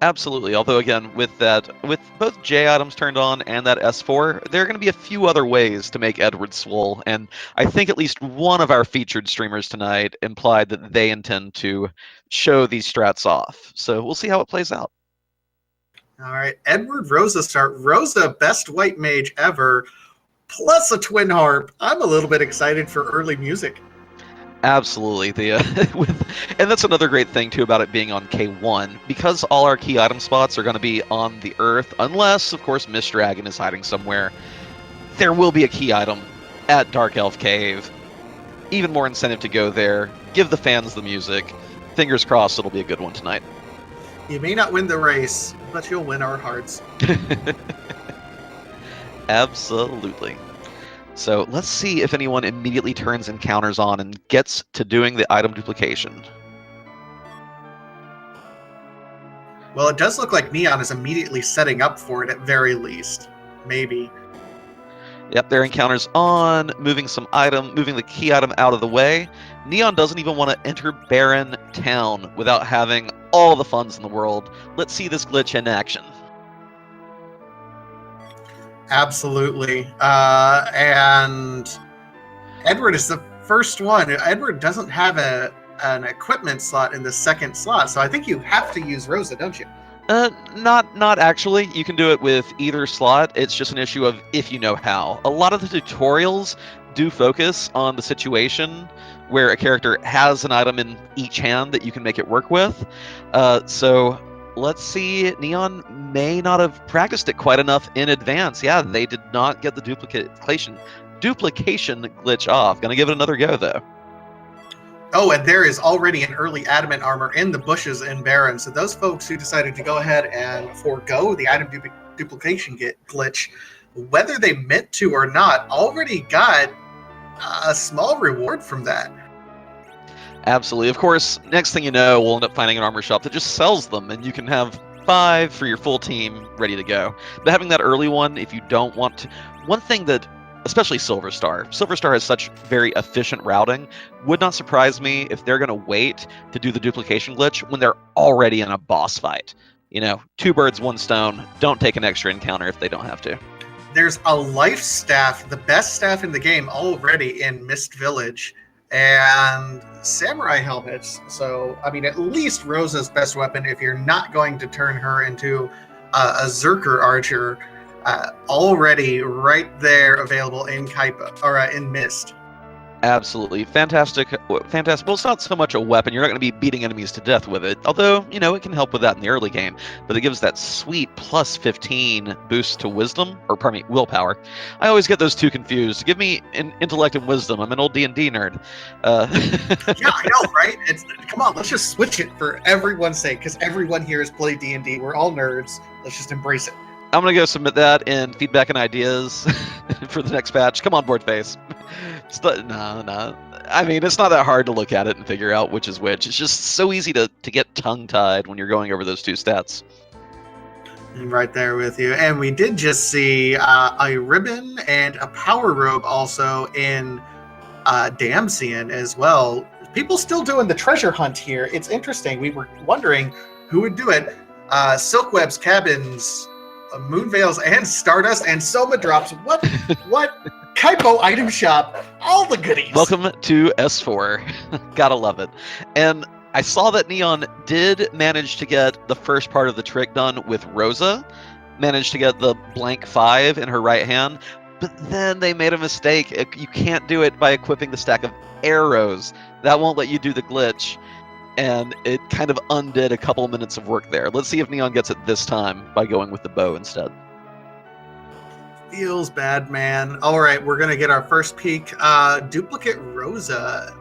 Absolutely. Although again, with both J items turned on and that S4, there are going to be a few other ways to make Edward swole, and I think at least one of our featured streamers tonight implied that they intend to show these strats off. So we'll see how it plays out. All right, Edward Rosa start. Rosa, best white mage ever, plus a twin harp. I'm a little bit excited for early music. Absolutely. And that's another great thing too about it being on K1, because all our key item spots are going to be on the Earth, unless of course Mist Dragon is hiding somewhere. There will be a key item at Dark Elf Cave. Even more incentive to go there. Give the fans the music. Fingers crossed it'll be a good one tonight. You may not win the race, but you'll win our hearts. Absolutely. So let's see if anyone immediately turns encounters on and gets to doing the item duplication. Well, it does look like Neon is immediately setting up for it at very least. Maybe. Yep, their encounter's on, moving the key item out of the way. Neon doesn't even want to enter Barren Town without having all the funds in the world. Let's see this glitch in action. Absolutely. And Edward is the first one. Edward doesn't have an equipment slot in the second slot, so I think you have to use Rosa, don't you? Not actually. You can do it with either slot. It's just an issue of if you know how. A lot of the tutorials do focus on the situation where a character has an item in each hand that you can make it work with. So let's see. Neon may not have practiced it quite enough in advance. Yeah, they did not get the duplication glitch off. Gonna give it another go though. Oh, and there is already an early adamant armor in the bushes in Baron. So those folks who decided to go ahead and forego the item duplication glitch, whether they meant to or not, already got a small reward from that. Absolutely. Of course, next thing you know, we'll end up finding an armor shop that just sells them, and you can have 5 for your full team ready to go. But having that early one, if you don't want to... One thing that, especially Silver Star has such very efficient routing, would not surprise me if they're going to wait to do the duplication glitch when they're already in a boss fight. You know, 2 birds, 1 stone. Don't take an extra encounter if they don't have to. There's a life staff, the best staff in the game, already in Mist Village, and samurai helmets. So, I mean, at least Rosa's best weapon, if you're not going to turn her into a Zerker archer, already right there available in Kaipa, or in Mist. Absolutely. Fantastic. Well, it's not so much a weapon. You're not going to be beating enemies to death with it. Although, you know, it can help with that in the early game. But it gives that sweet plus 15 boost to wisdom, or pardon me, willpower. I always get those two confused. Give me intellect and wisdom. I'm an old D&D nerd. Yeah, I know, right? Come on, let's just switch it for everyone's sake, because everyone here has played D&D. We're all nerds. Let's just embrace it. I'm going to go submit that in feedback and ideas for the next batch. Come on, board face. No. I mean, it's not that hard to look at it and figure out which is which. It's just so easy to get tongue-tied when you're going over those 2 stats. I'm right there with you. And we did just see a ribbon and a power robe also in Damsian as well. People still doing the treasure hunt here. It's interesting. We were wondering who would do it. Silkweb's cabins, Moonveils, and Stardust, and Soma drops. What Kaipo item shop, all the goodies. Welcome to S4. Gotta love it. And I saw that Neon did manage to get the first part of the trick done with Rosa, managed to get the blank 5 in her right hand, but then they made a mistake. You can't do it by equipping the stack of arrows. That won't let you do the glitch. And it kind of undid a couple of minutes of work there. Let's see if Neon gets it this time by going with the bow instead. Feels bad, man. All right, we're going to get our first peek. Duplicate Rosa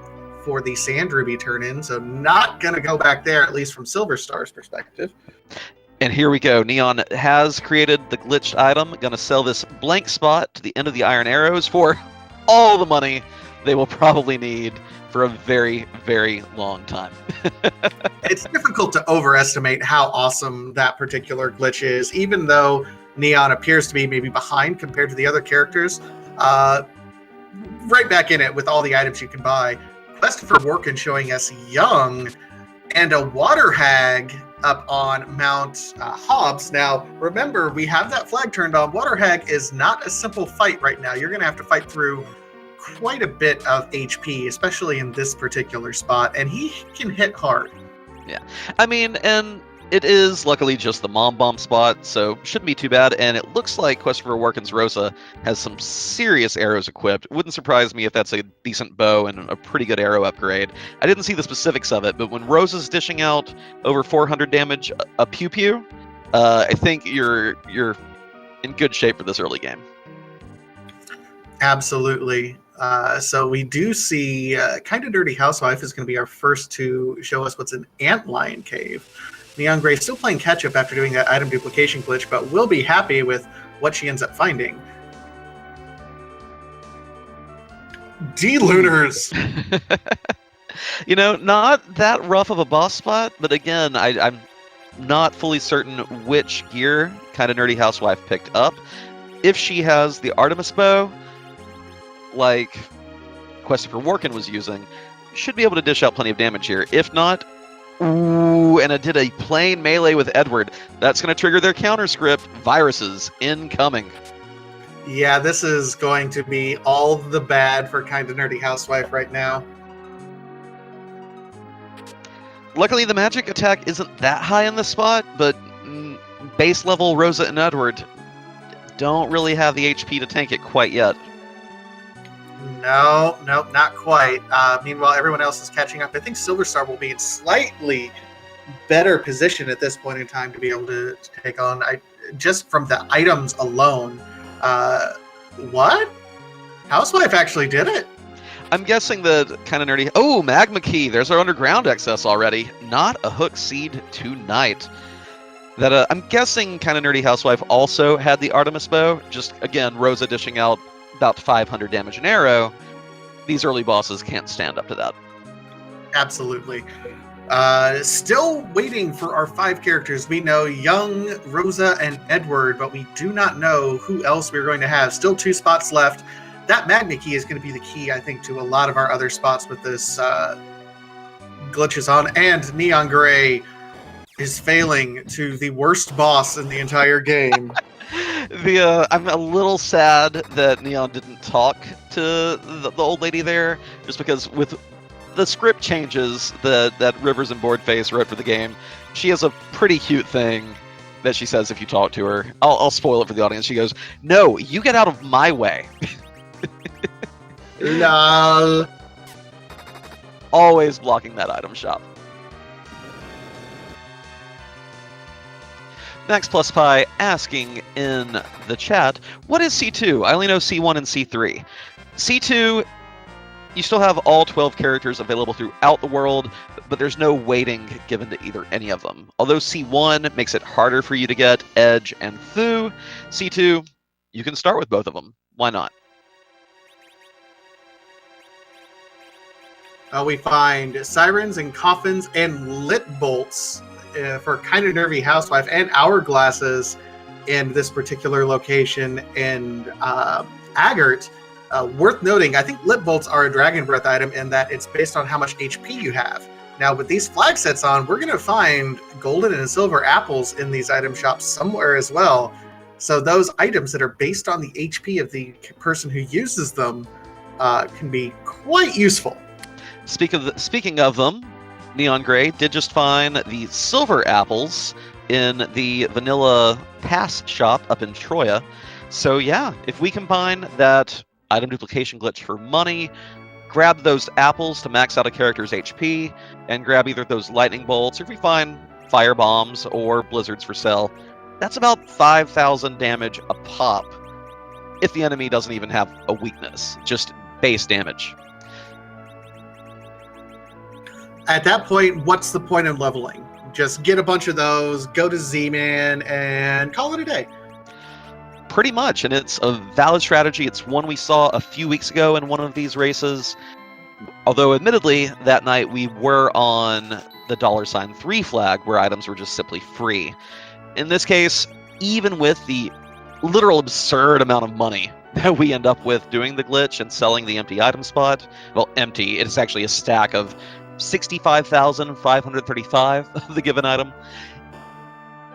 for the Sand Ruby turn-in, so not going to go back there, at least from Silver Star's perspective. And here we go. Neon has created the glitched item. Going to sell this blank spot to the end of the Iron Arrows for all the money they will probably need for a very, very long time. It's difficult to overestimate how awesome that particular glitch is, even though Neon appears to be maybe behind compared to the other characters. Right back in it with all the items you can buy. Quest for Workin showing us Young and a Water Hag up on Mount Hobbs. Now, remember, we have that flag turned on. Waterhag is not a simple fight right now. You're going to have to fight through quite a bit of HP, especially in this particular spot, and he can hit hard. Yeah, I mean, and it is luckily just the mom bomb spot, so shouldn't be too bad. And it looks like Quest for Workin's Rosa has some serious arrows equipped. Wouldn't surprise me if that's a decent bow and a pretty good arrow upgrade. I didn't see the specifics of it, but when Rosa's dishing out over 400 damage a pew pew, I think you're in good shape for this early game. Absolutely. So we do see Kind of Dirty Housewife is going to be our first to show us what's an antlion cave. Neon Gray still playing catch up after doing that item duplication glitch, but will be happy with what she ends up finding. D-Lunars! Not that rough of a boss spot, but again, I'm not fully certain which gear Kind of Nerdy Housewife picked up. If she has the Artemis bow, like Quest for Workin was using, should be able to dish out plenty of damage here. If not, ooh, and it did a plain melee with Edward. That's going to trigger their counter script. Viruses incoming. Yeah, this is going to be all the bad for Kind of Nerdy Housewife right now. Luckily, the magic attack isn't that high in the spot, but base level Rosa and Edward don't really have the HP to tank it quite yet. No, not quite. Meanwhile, everyone else is catching up. I think Silver Star will be in slightly better position at this point in time to be able to take on. Just from the items alone. What? Housewife actually did it. I'm guessing the Kind of Nerdy... Oh, Magma Key. There's our underground excess already. Not a hook seed tonight. That I'm guessing Kind of Nerdy Housewife also had the Artemis bow. Just, again, Rosa dishing out about 500 damage an arrow. These early bosses can't stand up to that. Absolutely. Still waiting for our 5 characters. We know Young, Rosa, and Edward, but we do not know who else we're going to have. Still 2 spots left. That Magma Key is going to be the key, I think, to a lot of our other spots with this glitches on. And Neon Gray is failing to the worst boss in the entire game. I'm a little sad that Neon didn't talk to the old lady there, just because with the script changes that Rivers and Boardface wrote for the game, she has a pretty cute thing that she says if you talk to her. I'll spoil it for the audience. She goes, "No, you get out of my way." Lol. Always blocking that item shop. Max Plus Pi asking in the chat, what is C2? I only know C1 and C3. C2, you still have all 12 characters available throughout the world, but there's no weighting given to either any of them. Although C1 makes it harder for you to get Edge and Fu, C2, you can start with both of them. Why not? We find sirens and coffins and lit bolts for Kind of Nerdy Housewife and hourglasses in this particular location. And Agert, worth noting, I think lit bolts are a Dragon Breath item in that it's based on how much HP you have. Now, with these flag sets on, we're going to find golden and silver apples in these item shops somewhere as well. So those items that are based on the HP of the person who uses them can be quite useful. Speaking of them, Neon Gray did just find the silver apples in the Vanilla Pass shop up in Troya. So yeah, if we combine that item duplication glitch for money, grab those apples to max out a character's HP, and grab either those lightning bolts, or if we find fire bombs or blizzards for sale, that's about 5,000 damage a pop if the enemy doesn't even have a weakness, just base damage. At that point, what's the point in leveling? Just get a bunch of those, go to Z-Man, and call it a day. Pretty much, and it's a valid strategy. It's one we saw a few weeks ago in one of these races. Although, admittedly, that night we were on the $3 flag, where items were just simply free. In this case, even with the literal absurd amount of money that we end up with doing the glitch and selling the empty item spot, well, empty, it's actually a stack of 65,535 of the given item.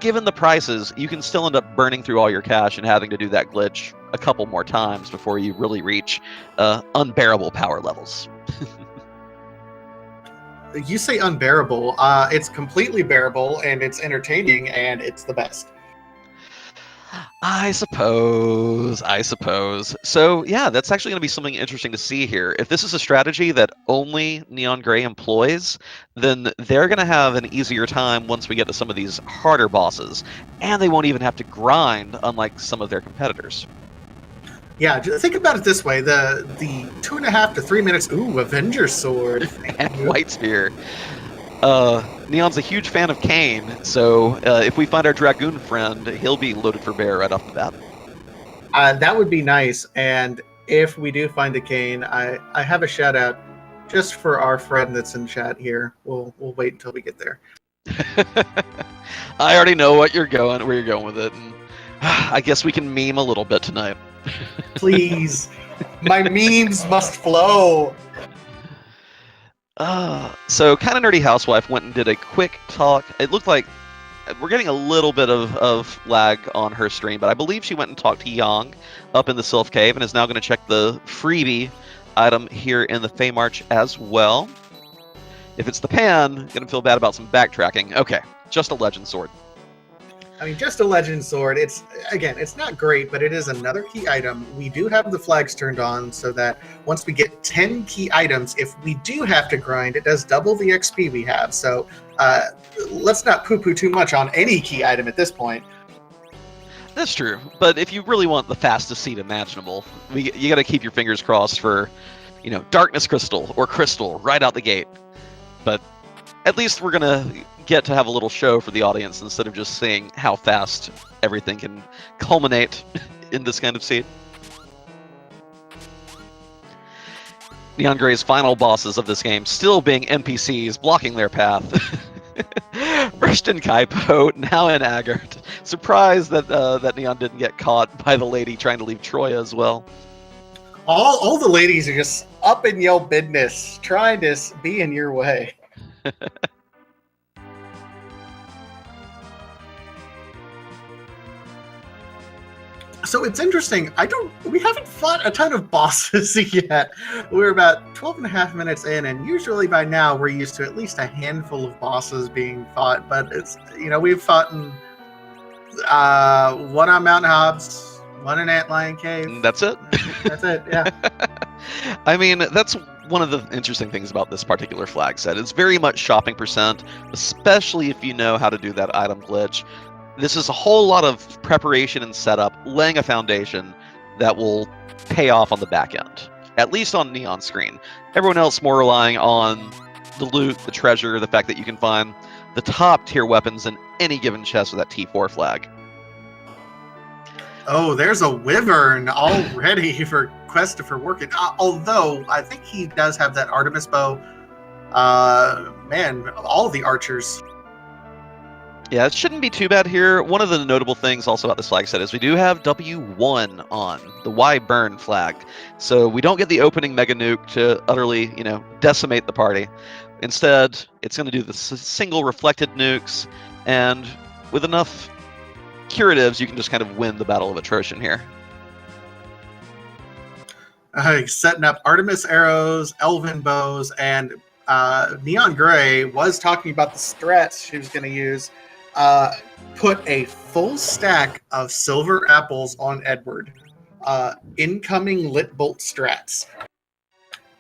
given the prices, you can still end up burning through all your cash and having to do that glitch a couple more times before you really reach unbearable power levels. You say unbearable. It's completely bearable, and it's entertaining, and it's the best. I suppose. So yeah, that's actually going to be something interesting to see here. If this is a strategy that only Neon Gray employs, then they're going to have an easier time once we get to some of these harder bosses, and they won't even have to grind, unlike some of their competitors. Yeah, just think about it this way: the 2.5 to 3 minutes. Ooh, Avenger Sword and White Spear. Neon's a huge fan of Kane, so if we find our Dragoon friend, he'll be loaded for bear right off the bat. That would be nice. And if we do find a Kane, I have a shout out just for our friend that's in chat here. We'll wait until we get there. I already know where you're going with it. And I guess we can meme a little bit tonight. Please, my memes must flow. So Kind of Nerdy Housewife went and did a quick talk. It looked like we're getting a little bit of lag on her stream, but I believe she went and talked to Yang up in the Sylph Cave and is now going to check the freebie item here in the Fey March as well. If it's the pan, going to feel bad about some backtracking. Okay, just a Legend Sword. I mean, just a Legend Sword. It's not great, but it is another key item. We do have the flags turned on so that once we get 10 key items, if we do have to grind, it does double the XP we have. So let's not poo-poo too much on any key item at this point. That's true, but if you really want the fastest seed imaginable, you got to keep your fingers crossed for, Darkness Crystal or Crystal right out the gate. But at least we're gonna get to have a little show for the audience instead of just seeing how fast everything can culminate in this kind of seed. Neon Gray's final bosses of this game still being NPCs blocking their path. First in Kaipo, now in Agart. Surprised that Neon didn't get caught by the lady trying to leave Troya as well. All the ladies are just up in your business, trying to be in your way. So it's interesting. We haven't fought a ton of bosses yet. We're about 12 and a half minutes in, and usually by now we're used to at least a handful of bosses being fought. But it's, we've fought in one on Mount Hobbs, one in Antlion Cave. That's it. That's it. Yeah. I mean, that's one of the interesting things about this particular flag set. It's very much shopping percent, especially if you know how to do that item glitch. This is a whole lot of preparation and setup, laying a foundation that will pay off on the back end, at least on Neon's screen. Everyone else more relying on the loot, the treasure, the fact that you can find the top tier weapons in any given chest with that T4 flag. Oh, there's a Wyvern already for Christopher working. Although I think he does have that Artemis bow. Man, all the archers. Yeah, it shouldn't be too bad here. One of the notable things also about this flag set is we do have W1 on, the Y burn flag. So we don't get the opening mega nuke to utterly, decimate the party. Instead, it's going to do the single reflected nukes, and with enough curatives, you can just kind of win the Battle of Atrocian here. Setting up Artemis arrows, Elven bows, and Neon Gray was talking about the strats she was going to use. Put a full stack of silver apples on Edward. Incoming lit bolt strats.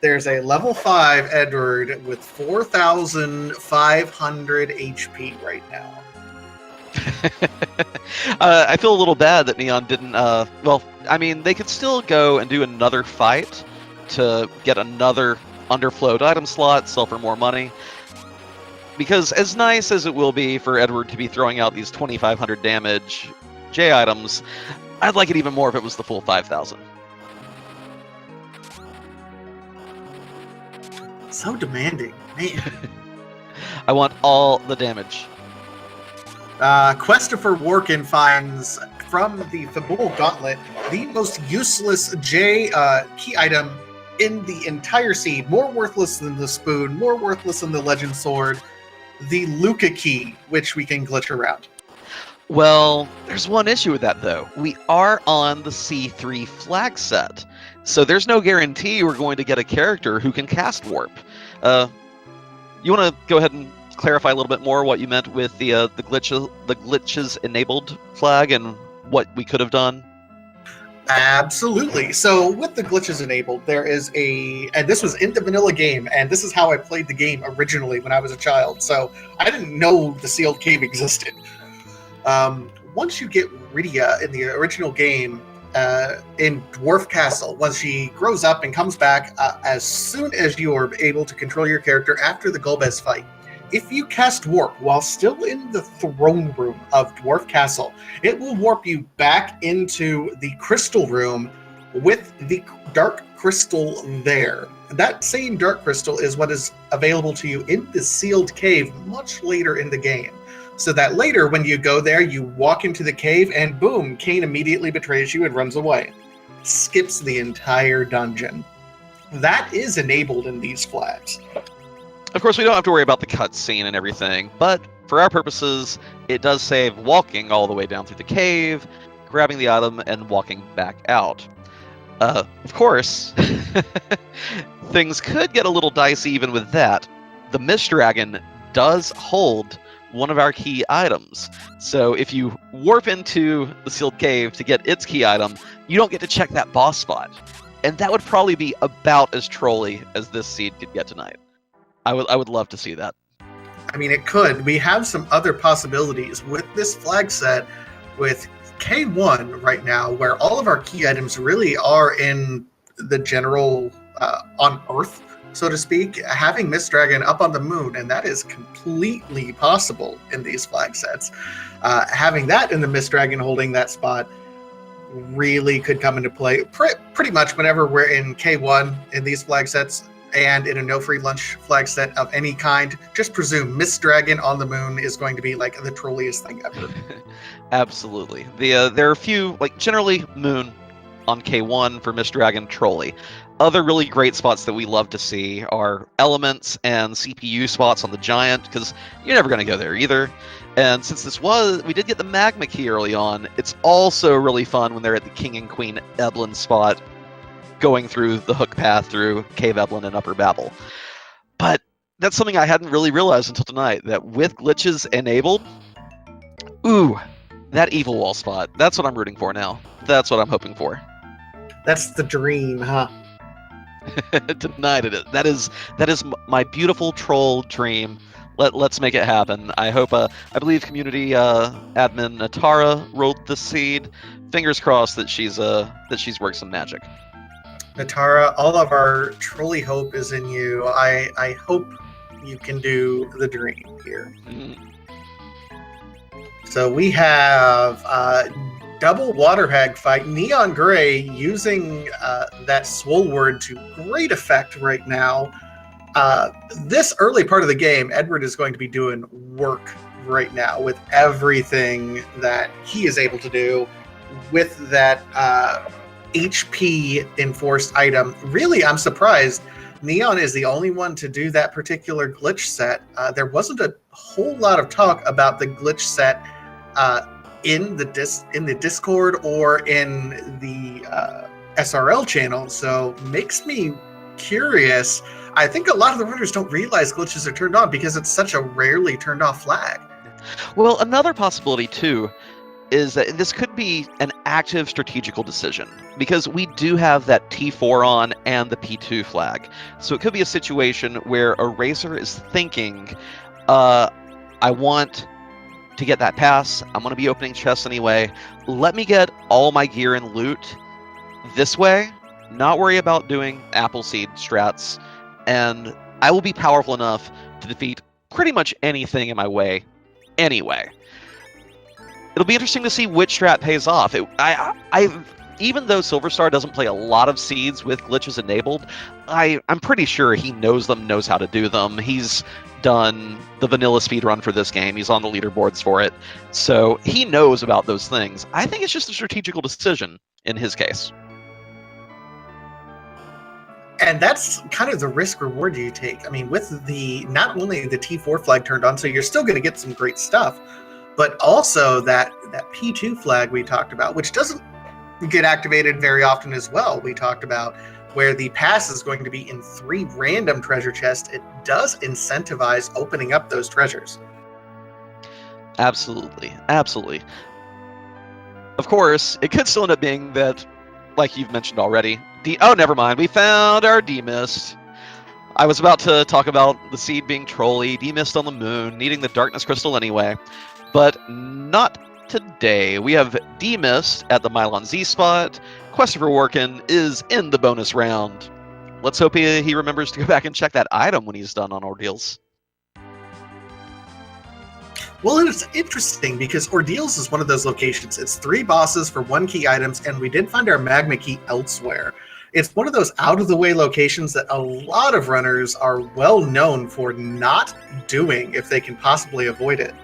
There's a level 5 Edward with 4,500 HP right now. I feel a little bad that Neon didn't. They could still go and do another fight to get another underflowed item slot, sell for more money. Because as nice as it will be for Edward to be throwing out these 2,500 damage J items, I'd like it even more if it was the full 5,000. So demanding, man. I want all the damage. Christopher Workin finds from the Fabul Gauntlet the most useless J key item in the entire seed. More worthless than the spoon, more worthless than the Legend Sword. The Luca key, which we can glitch around. Well, there's one issue with that, though. We are on the C3 flag set, so there's no guarantee we're going to get a character who can cast warp. You want to go ahead and clarify a little bit more what you meant with the glitches enabled flag and what we could have done? Absolutely. So with the glitches enabled, there is and this was in the vanilla game, and this is how I played the game originally when I was a child. So I didn't know the sealed cave existed. Once you get Rydia in the original game, in Dwarf Castle, once she grows up and comes back, as soon as you are able to control your character after the Golbez fight, if you cast Warp while still in the throne room of Dwarf Castle, it will warp you back into the Crystal Room with the Dark Crystal there. That same Dark Crystal is what is available to you in the Sealed Cave much later in the game. So that later, when you go there, you walk into the cave, and boom, Kain immediately betrays you and runs away. Skips the entire dungeon. That is enabled in these flags. Of course, we don't have to worry about the cutscene and everything, but for our purposes, it does save walking all the way down through the cave, grabbing the item, and walking back out. Of course, things could get a little dicey even with that. The Mist Dragon does hold one of our key items. So if you warp into the sealed cave to get its key item, you don't get to check that boss spot. And that would probably be about as trolly as this seed could get tonight. I would love to see that. I mean, it could. We have some other possibilities with this flag set with K1 right now, where all of our key items really are in the general on Earth, so to speak, having Mist Dragon up on the moon, and that is completely possible in these flag sets. Having that in the Mist Dragon holding that spot really could come into play pretty much whenever we're in K1 in these flag sets and in a no free lunch flag set of any kind. Just presume Mist Dragon on the moon is going to be like the trolliest thing ever. Absolutely. There are a few, like generally moon on K1 for Mist Dragon trolly. Other really great spots that we love to see are elements and CPU spots on the Giant, because you're never going to go there either. And since we did get the Magma Key early on, it's also really fun when they're at the King and Queen Eblin spot, going through the hook path through Cave Eblin and Upper Babel. But that's something I hadn't really realized until tonight, that with glitches enabled, ooh, that evil wall spot, that's what I'm rooting for now. That's what I'm hoping for. That's the dream, huh? Tonight it is. That is my beautiful troll dream. Let's make it happen. I hope. I believe community admin Natara rolled the seed. Fingers crossed that she's worked some magic. Natara, all of our trolley hope is in you. I hope you can do the dream here. Mm. So we have double water hag fight. Neon Gray using that swole word to great effect right now. This early part of the game, Edward is going to be doing work right now with everything that he is able to do with that HP enforced item. Really, I'm surprised Neon is the only one to do that particular glitch set. There wasn't a whole lot of talk about the glitch set in the Discord or in the SRL channel, so makes me curious. I think a lot of the runners don't realize glitches are turned on because it's such a rarely turned off flag. Well, another possibility too is that this could be an active strategical decision, because we do have that T4 on and the P2 flag. So it could be a situation where a racer is thinking, I want to get that pass, I'm going to be opening chests anyway, let me get all my gear and loot this way, not worry about doing Appleseed strats, and I will be powerful enough to defeat pretty much anything in my way anyway. It'll be interesting to see which strat pays off. Even though Silverstar doesn't play a lot of seeds with glitches enabled, I'm pretty sure he knows them, knows how to do them. He's done the vanilla speedrun for this game. He's on the leaderboards for it. So he knows about those things. I think it's just a strategical decision in his case. And that's kind of the risk reward you take. I mean, with not only the T4 flag turned on, so you're still going to get some great stuff, but also that P2 flag we talked about, which doesn't get activated very often as well. We talked about where the pass is going to be in 3 random treasure chests. It does incentivize opening up those treasures. Absolutely. Absolutely. Of course, it could still end up being that, like you've mentioned already, oh, never mind. We found our D-Mist. I was about to talk about the seed being trolly, D-Mist on the moon, needing the darkness crystal anyway, but not today. We have D-Mist at the Mylon Z spot. Christopher Workin is in the bonus round. Let's hope he remembers to go back and check that item when he's done on Ordeals. Well, it's interesting because Ordeals is one of those locations. It's 3 bosses for 1 key items, and we did find our magma key elsewhere. It's one of those out-of-the-way locations that a lot of runners are well known for not doing if they can possibly avoid it.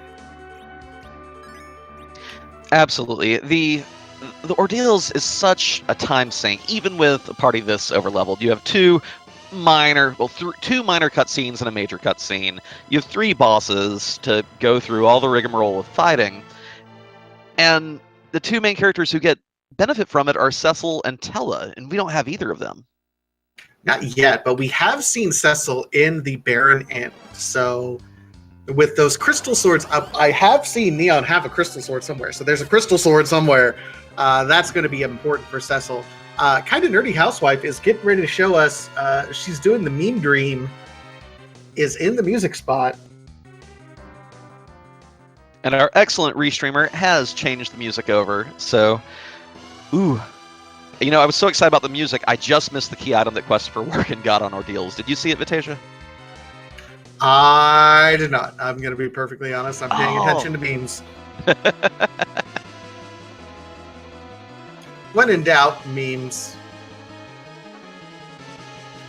Absolutely. The Ordeals is such a time sink, even with a party this overleveled. You have 2 minor cutscenes and a major cutscene. You have 3 bosses to go through all the rigmarole of fighting. And the 2 main characters who get benefit from it are Cecil and Tella, and we don't have either of them. Not yet, but we have seen Cecil in the Baron End. So with those crystal swords, I have seen Neon have a crystal sword somewhere. So there's a crystal sword somewhere. That's going to be important for Cecil. Kind of Nerdy Housewife is getting ready to show us. She's doing the meme dream. Is in the music spot. And our excellent restreamer has changed the music over. So, ooh. You know, I was so excited about the music, I just missed the key item that Christopher Workin got on Ordeals. Did you see it, Vitasia? I did not. I'm going to be perfectly honest. I'm paying attention to memes. When in doubt, memes.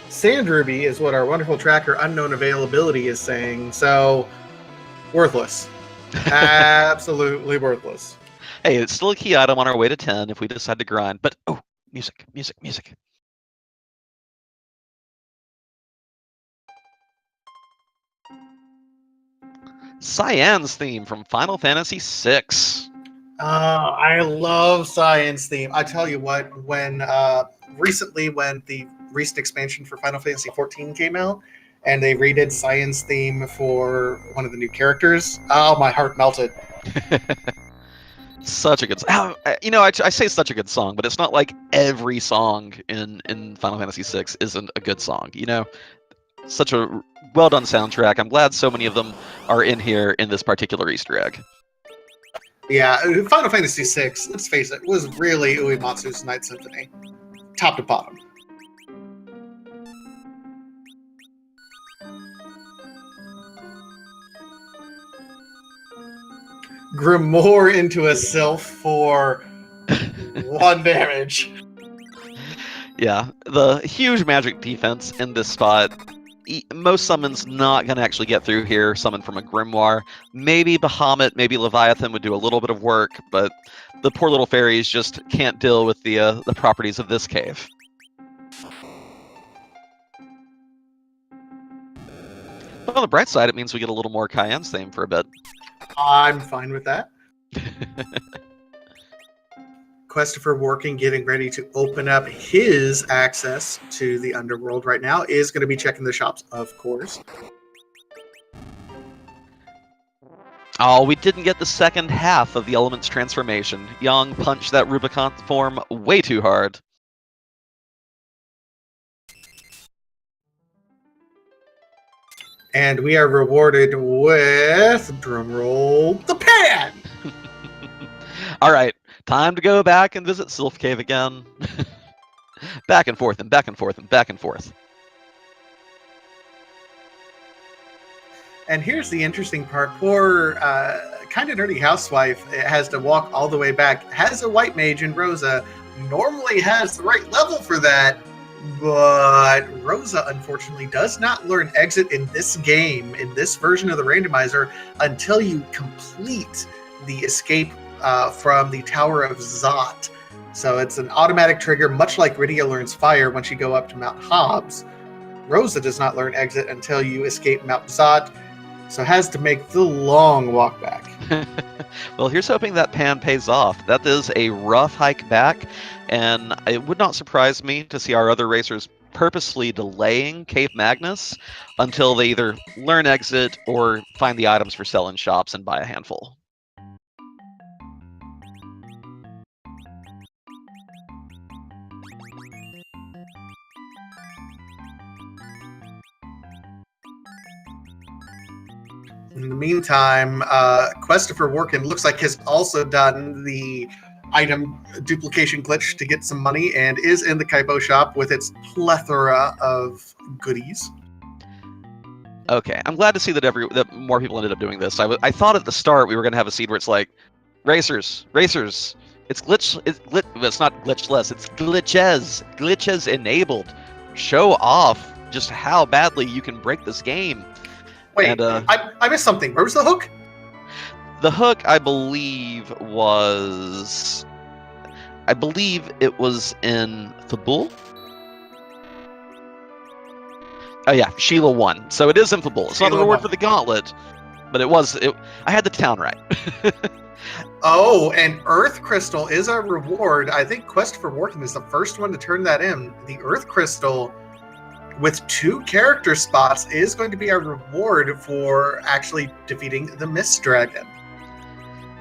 Sand Ruby is what our wonderful tracker Unknown Availability is saying. So, worthless. Absolutely worthless. Hey, it's still a key item on our way to 10 if we decide to grind. But, oh, music, music, music. Cyan's theme from Final Fantasy VI. I love Cyan's theme. I tell you what, when recently when the recent expansion for Final Fantasy XIV came out, and they redid Cyan's theme for one of the new characters, oh, my heart melted. Such a good song. You know, I say such a good song, but it's not like every song in Final Fantasy VI isn't a good song, you know? Such a well-done soundtrack. I'm glad so many of them are in here in this particular Easter egg. Yeah, Final Fantasy VI, let's face it, was really Uematsu's Night Symphony. Top to bottom. Grimoire into a Sylph for 1 damage. Yeah, the huge magic defense in this spot. Most summons not going to actually get through here. Summon from a Grimoire. Maybe Bahamut, maybe Leviathan would do a little bit of work, but the poor little fairies just can't deal with the properties of this cave. But on the bright side, it means we get a little more Cayenne's theme for a bit. I'm fine with that. Christopher Workin, getting ready to open up his access to the underworld right now, is going to be checking the shops, of course. Oh, we didn't get the second half of the Element's transformation. Yang punched that Rubicon form way too hard. And we are rewarded with, drumroll, the pan! All right, time to go back and visit Sylph Cave again. Back and forth and back and forth and back and forth. And here's the interesting part. Poor, kind of nerdy housewife has to walk all the way back. Has a white mage in Rosa. Normally has the right level for that. But Rosa, unfortunately, does not learn exit in this game, in this version of the randomizer, until you complete the escape from the Tower of Zot. So it's an automatic trigger, much like Rydia learns fire once you go up to Mount Hobbs. Rosa does not learn exit until you escape Mount Zot. so has to make the long walk back. Well, here's hoping that pan pays off. That is a rough hike back, and it would not surprise me to see our other racers purposely delaying Cave Magnus until they either learn exit or find the items for sale in shops and buy a handful. In the meantime, Christopher Workin looks like has also done the item duplication glitch to get some money and is in the Kaibo shop with its plethora of goodies. Okay, I'm glad to see that more people ended up doing this. I thought at the start we were going to have a seed where it's like, racers, it's not glitchless, it's glitches enabled. Show off just how badly you can break this game. Wait, and, I missed something. Where was the hook? The hook, I believe it was in Fabul. Oh yeah, Sheila won. So it is in Fabul. It's not the reward for the gauntlet, but I had the town right. Oh, and Earth Crystal is our reward. I think Quest for Working is the first one to turn that in. The Earth Crystal with 2 character spots is going to be our reward for actually defeating the Mist Dragon.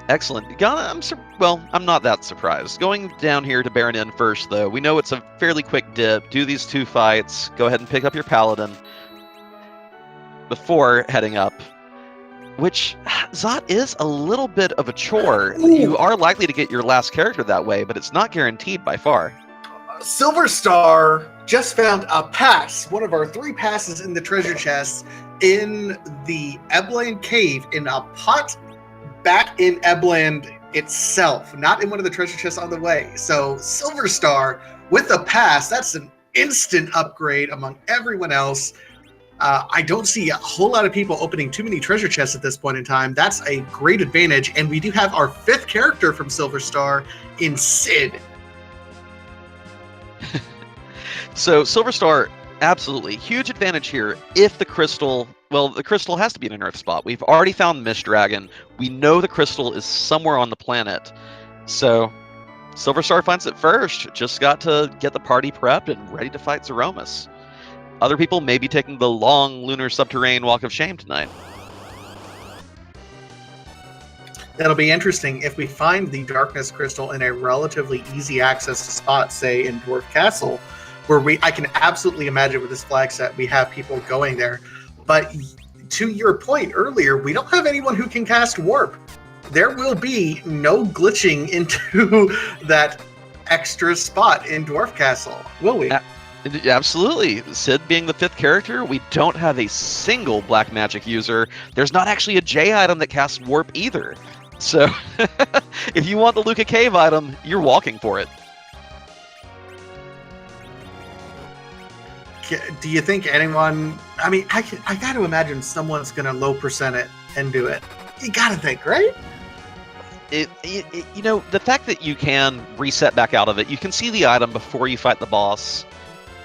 Excellent. I'm not that surprised. Going down here to Baron Inn first, though, we know it's a fairly quick dip. Do these 2 fights. Go ahead and pick up your Paladin before heading up, which, Zot, is a little bit of a chore. Ooh. You are likely to get your last character that way, but it's not guaranteed by far. Silver Star just found a pass, one of our 3 passes in the treasure chest in the Ebland Cave in a pot back in Ebland itself, not in one of the treasure chests on the way. So Silver Star with a pass, that's an instant upgrade among everyone else. I don't see a whole lot of people opening too many treasure chests at this point in time. That's a great advantage, and we do have our 5th character from Silver Star in Sid. So Silver Star, absolutely huge advantage here. If the crystal has to be in an Earth spot. We've already found Mist Dragon. We know the crystal is somewhere on the planet. So Silver Star finds it first. Just got to get the party prepped and ready to fight Zeromus. Other people may be taking the long lunar subterranean walk of shame tonight. That'll be interesting if we find the Darkness Crystal in a relatively easy access spot, say in Dwarf Castle, where I can absolutely imagine with this flag set we have people going there. But to your point earlier, we don't have anyone who can cast Warp. There will be no glitching into that extra spot in Dwarf Castle, will we? Absolutely. Sid being the 5th character, we don't have a single black magic user. There's not actually a J item that casts Warp either. So if you want the Luca Cave item, you're walking for it. Do you think anyone... I mean, I got to imagine someone's going to low percent it and do it. You got to think, right? The fact that you can reset back out of it, you can see the item before you fight the boss.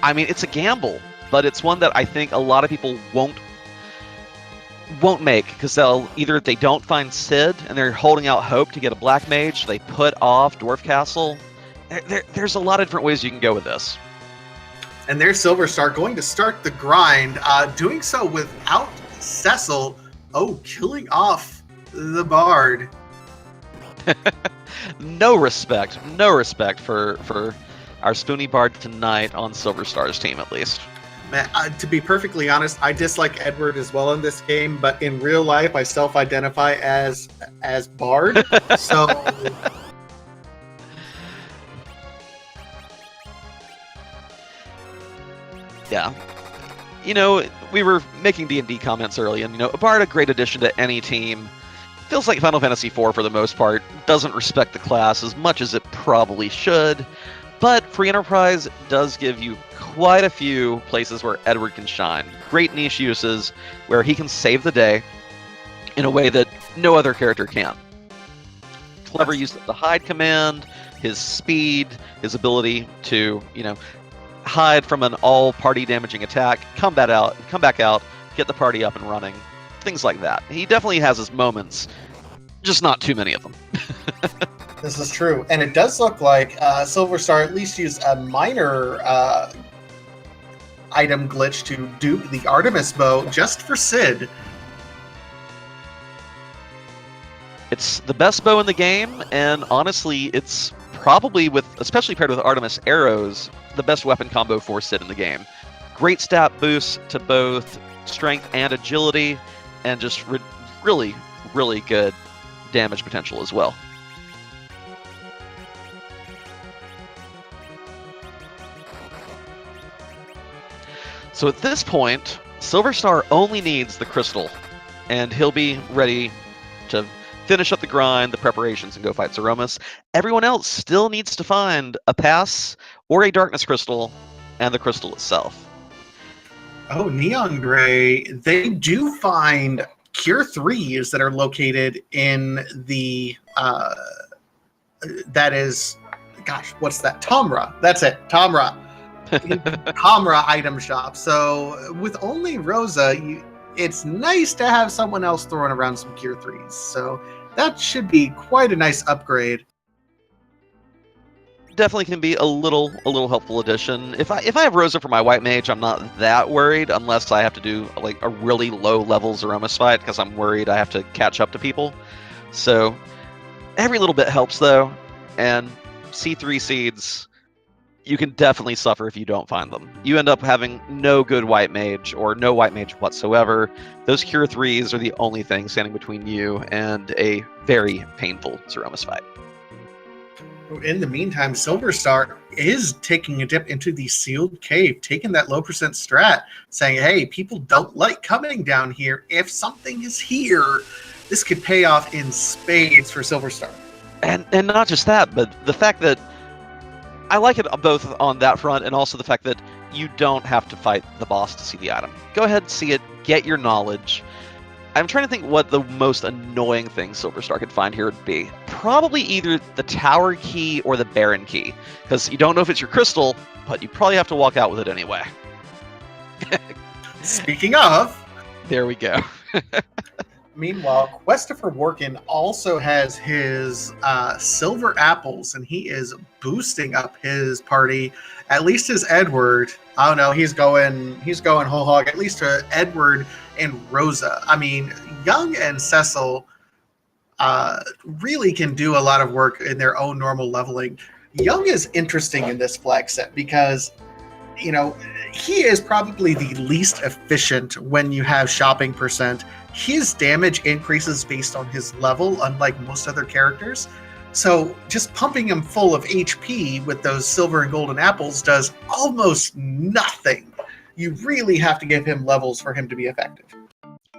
I mean, it's a gamble, but it's one that I think a lot of people won't make, because if they don't find Sid and they're holding out hope to get a black mage, they put off Dwarf Castle. There's a lot of different ways you can go with this. And there's Silver Star going to start the grind, doing so without Cecil. Oh, killing off the Bard. No respect for our Spoony Bard tonight on Silver Star's team, at least. Man, to be perfectly honest, I dislike Edward as well in this game, but in real life, I self-identify as Bard. So... Yeah. We were making D&D comments early, and, a Bard, a great addition to any team. Feels like Final Fantasy IV, for the most part, doesn't respect the class as much as it probably should, but Free Enterprise does give you quite a few places where Edward can shine. Great niche uses where he can save the day in a way that no other character can. Clever use of the hide command, his speed, his ability to, hide from an all party damaging attack, come back out, get the party up and running. things like that. He definitely has his moments, just not too many of them. This is true, and it does look like Silver Star at least used a minor item glitch to dupe the Artemis bow just for Sid. It's the best bow in the game, and honestly, it's probably, especially paired with Artemis arrows, the best weapon combo for Sid in the game. Great stat boost to both strength and agility, and just really, really good damage potential as well. So at this point, Silver Star only needs the crystal, and he'll be ready to finish up the grind, the preparations, and go fight Zeromus. Everyone else still needs to find a pass or a darkness crystal, and the crystal itself. Oh, Neon Gray, they do find Cure 3s that are located in the, that is, gosh, what's that? Tomra. That's it, Tomra. Tomra item shop. So with only Rosa, it's nice to have someone else throwing around some Cure 3s. So that should be quite a nice upgrade. Definitely can be a little helpful addition. If I have Rosa for my white mage, I'm not that worried unless I have to do like a really low level Zeromus fight because I'm worried I have to catch up to people. So every little bit helps though, and C3 seeds, you can definitely suffer if you don't find them. You end up having no good white mage or no white mage whatsoever. Those Cure 3s are the only thing standing between you and a very painful Zeromus fight. In the meantime, Silver Star is taking a dip into the sealed cave, taking that low percent strat, saying, hey, people don't like coming down here. If something is here, this could pay off in spades for Silver Star. And not just that, but the fact that I like it both on that front and also the fact that you don't have to fight the boss to see the item. Go ahead and see it, get your knowledge. I'm trying to think what the most annoying thing Silver Star could find here would be. Probably either the tower key or the Baron key, because you don't know if it's your crystal, but you probably have to walk out with it anyway. Speaking of... There we go. Meanwhile, Christopher Workin also has his silver apples, and he is boosting up his party. At least his Edward. I don't know. He's going whole hog. At least to Edward and Rosa. I mean, Young and Cecil really can do a lot of work in their own normal leveling. Young is interesting in this flag set because, you know, he is probably the least efficient when you have shopping percent. His damage increases based on his level, unlike most other characters. So just pumping him full of HP with those silver and golden apples does almost nothing. You really have to give him levels for him to be effective.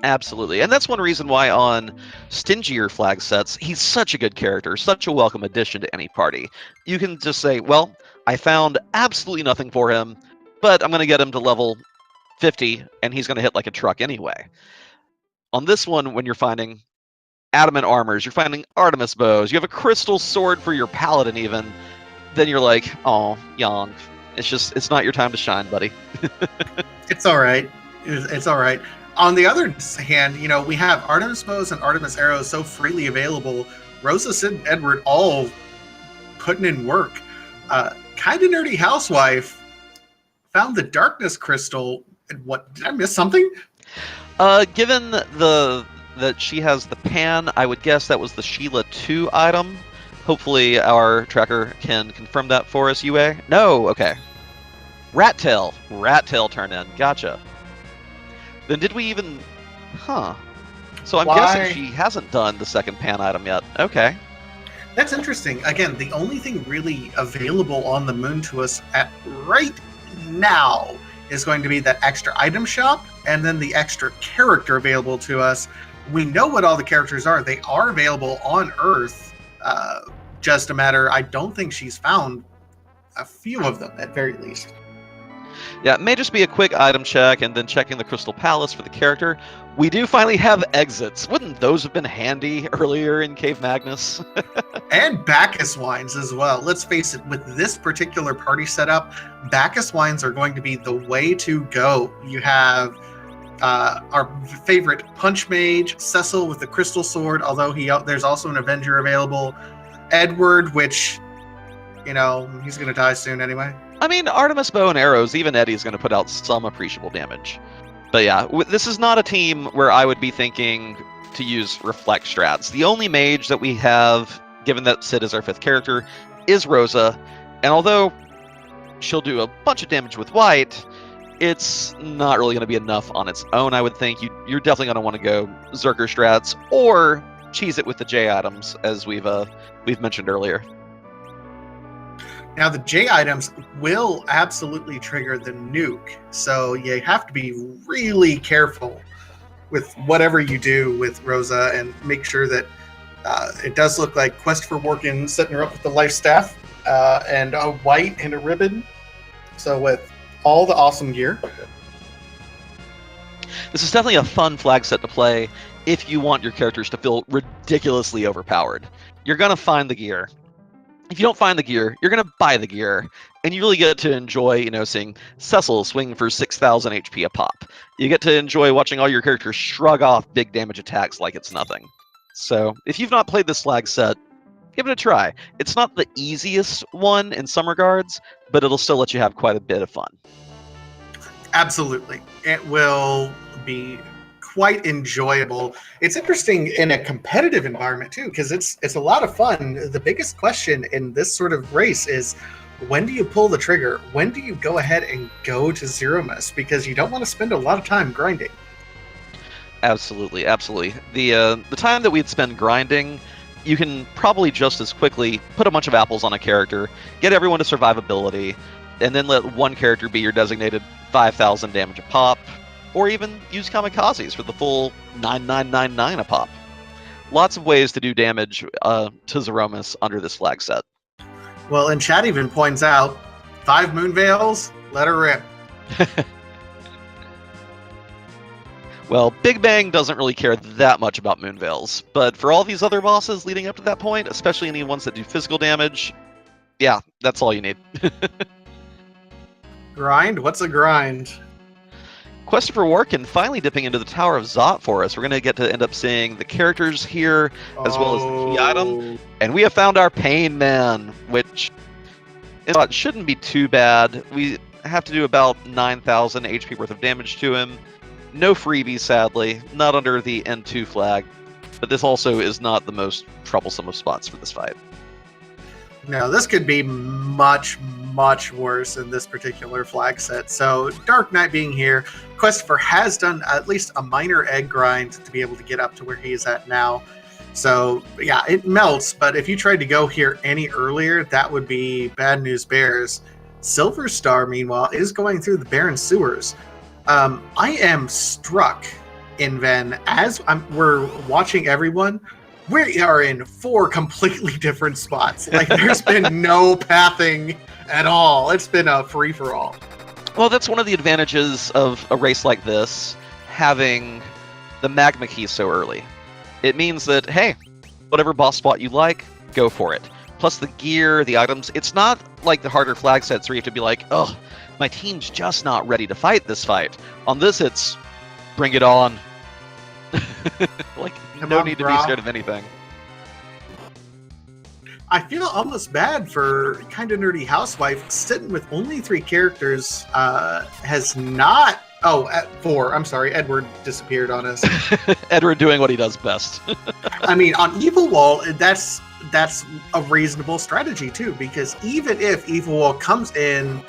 Absolutely. And that's one reason why on stingier flag sets, he's such a good character, such a welcome addition to any party. You can just say, well, I found absolutely nothing for him, but I'm going to get him to level 50, and he's going to hit like a truck anyway. On this one, when you're finding adamant armors, you're finding Artemis bows, you have a crystal sword for your paladin even, then you're like, oh, Young, it's not your time to shine, buddy. It's all right. It's all right. On the other hand, you know, we have Artemis bows and Artemis arrows so freely available. Rosa, Sid, and Edward all putting in work. Kinda Nerdy Housewife found the darkness crystal. And what, did I miss something? Given that she has the pan, I would guess that was the Sheila 2 item. Hopefully our tracker can confirm that for us, UA. No, okay. Rat tail turn in. Gotcha. Then did we even... Huh. So I'm guessing she hasn't done the second pan item yet. Okay. That's interesting. Again, the only thing really available on the moon to us at right now is going to be that extra item shop and then the extra character available to us. We know what all the characters are. They are available on Earth. Just a matter, I don't think she's found a few of them at very least. Yeah, it may just be a quick item check and then checking the Crystal Palace for the character. We do finally have exits. Wouldn't those have been handy earlier in Cave Magnus? And Bacchus wines as well. Let's face it, with this particular party setup, Bacchus wines are going to be the way to go. You have our favorite Punch Mage, Cecil with the Crystal Sword, although there's also an Avenger available, Edward, which, he's going to die soon anyway. I mean, Artemis Bow and Arrows, even Eddie's going to put out some appreciable damage. But yeah, this is not a team where I would be thinking to use Reflect strats. The only mage that we have, given that Sid is our 5th character, is Rosa. And although she'll do a bunch of damage with white, it's not really going to be enough on its own, I would think. You're definitely going to want to go Zerker strats or cheese it with the J items, as we've mentioned earlier. Now, the J items will absolutely trigger the nuke, so you have to be really careful with whatever you do with Rosa and make sure that it does look like Quest for Workin setting her up with the life staff and a white and a ribbon. So with all the awesome gear. This is definitely a fun flag set to play if you want your characters to feel ridiculously overpowered. You're going to find the gear. If you don't find the gear, you're going to buy the gear, and you really get to enjoy, seeing Cecil swing for 6,000 HP a pop. You get to enjoy watching all your characters shrug off big damage attacks like it's nothing. So, if you've not played this flag set, give it a try. It's not the easiest one in some regards, but it'll still let you have quite a bit of fun. Absolutely. It will be quite enjoyable. It's interesting in a competitive environment too, because it's a lot of fun. The biggest question in this sort of race is, when do you pull the trigger? When do you go ahead and go to zero miss? Because you don't want to spend a lot of time grinding. Absolutely. The time that we'd spend grinding, you can probably just as quickly put a bunch of apples on a character, get everyone to survivability, and then let one character be your designated 5,000 damage a pop, or even use kamikazes for the full 9,999 a pop. Lots of ways to do damage to Zeromus under this flag set. Well, and chat even points out, 5 Moon Veils, let her rip. Well, Big Bang doesn't really care that much about Moon Veils, but for all these other bosses leading up to that point, especially any ones that do physical damage, yeah, that's all you need. Grind? What's a grind? Quest for Workin finally dipping into the Tower of Zot for us. We're going to get to end up seeing the characters here, as well as the key item. And we have found our Pain Man, which shouldn't be too bad. We have to do about 9,000 HP worth of damage to him. No freebies, sadly. Not under the N2 flag. But this also is not the most troublesome of spots for this fight. No, this could be much, much worse in this particular flag set. So Dark Knight being here, Questfor has done at least a minor egg grind to be able to get up to where he is at now. So yeah, it melts, but if you tried to go here any earlier, that would be bad news bears. Silver Star, meanwhile, is going through the barren sewers. I am struck in Ven as we're watching everyone. We are in 4 completely different spots. Like, there's been no pathing at all. It's been a free-for-all. Well, that's one of the advantages of a race like this, having the magma key so early. It means that, hey, whatever boss spot you like, go for it. Plus the gear, the items, it's not like the harder flag sets where you have to be like, oh, my team's just not ready to fight this fight. On this, it's bring it on. Like, no need to be scared of anything. I feel almost bad for Kinda Nerdy Housewife sitting with only 3 characters. Has not. Oh, 4. I'm sorry. Edward disappeared on us. Edward doing what he does best. I mean, on Evil Wall, that's a reasonable strategy too, because even if Evil Wall comes in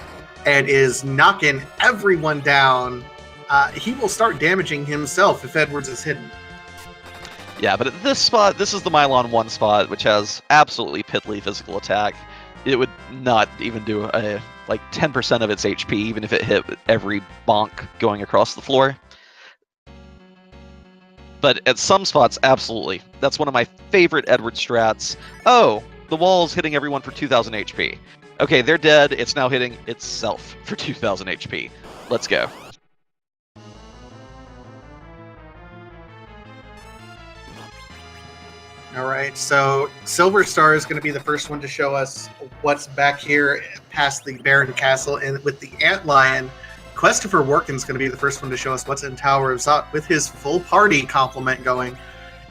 and is knocking everyone down, he will start damaging himself if Edwards is hidden. Yeah, but at this spot, this is the Mylon 1 spot, which has absolutely piddly physical attack. It would not even do a 10% of its HP, even if it hit every bonk going across the floor. But at some spots, absolutely. That's one of my favorite Edward strats. Oh, the wall's hitting everyone for 2,000 HP. Okay, they're dead. It's now hitting itself for 2,000 HP. Let's go. All right, so Silver Star is going to be the first one to show us what's back here past the Baron Castle, and with the Antlion Christopher Workin's going to be the first one to show us what's in Tower of Zot with his full party complement going.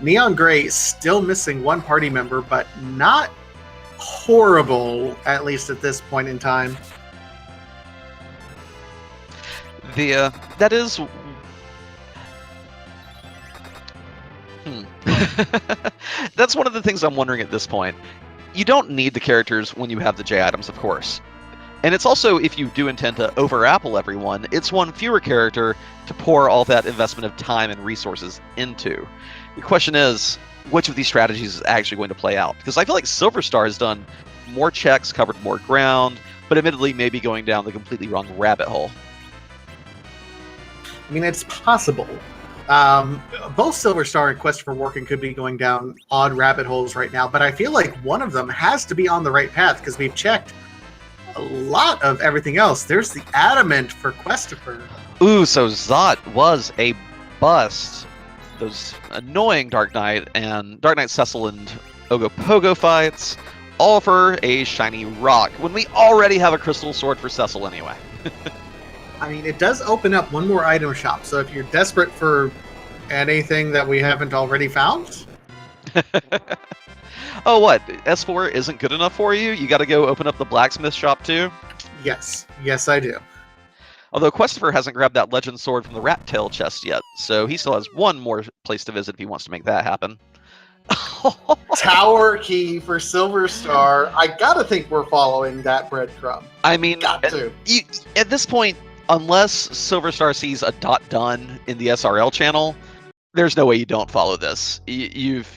Neon Gray still missing one party member, but not horrible, at least at this point in time. That is... That's one of the things I'm wondering at this point. You don't need the characters when you have the J items, of course. And it's also, if you do intend to over-apple everyone, it's one fewer character to pour all that investment of time and resources into. The question is, which of these strategies is actually going to play out? Because I feel like Silver Star has done more checks, covered more ground, but admittedly maybe going down the completely wrong rabbit hole. I mean, it's possible. Both Silver Star and Quest for Working could be going down odd rabbit holes right now, but I feel like one of them has to be on the right path because we've checked a lot of everything else. There's the Adamant for Questifer. Ooh, so Zot was a bust. Those annoying Dark Knight Cecil and Ogopogo fights, all for a shiny rock, when we already have a crystal sword for Cecil anyway. I mean, it does open up one more item shop, so if you're desperate for anything that we haven't already found... Oh, what? S4 isn't good enough for you? You gotta go open up the blacksmith shop too? Yes. Yes, I do. Although Questifer hasn't grabbed that legend sword from the rat tail chest yet, so he still has one more place to visit if he wants to make that happen. Tower key for Silver Star. I gotta think we're following that breadcrumb. I mean, Got to. At this point, unless Silver Star sees a .done in the SRL channel, there's no way you don't follow this. You've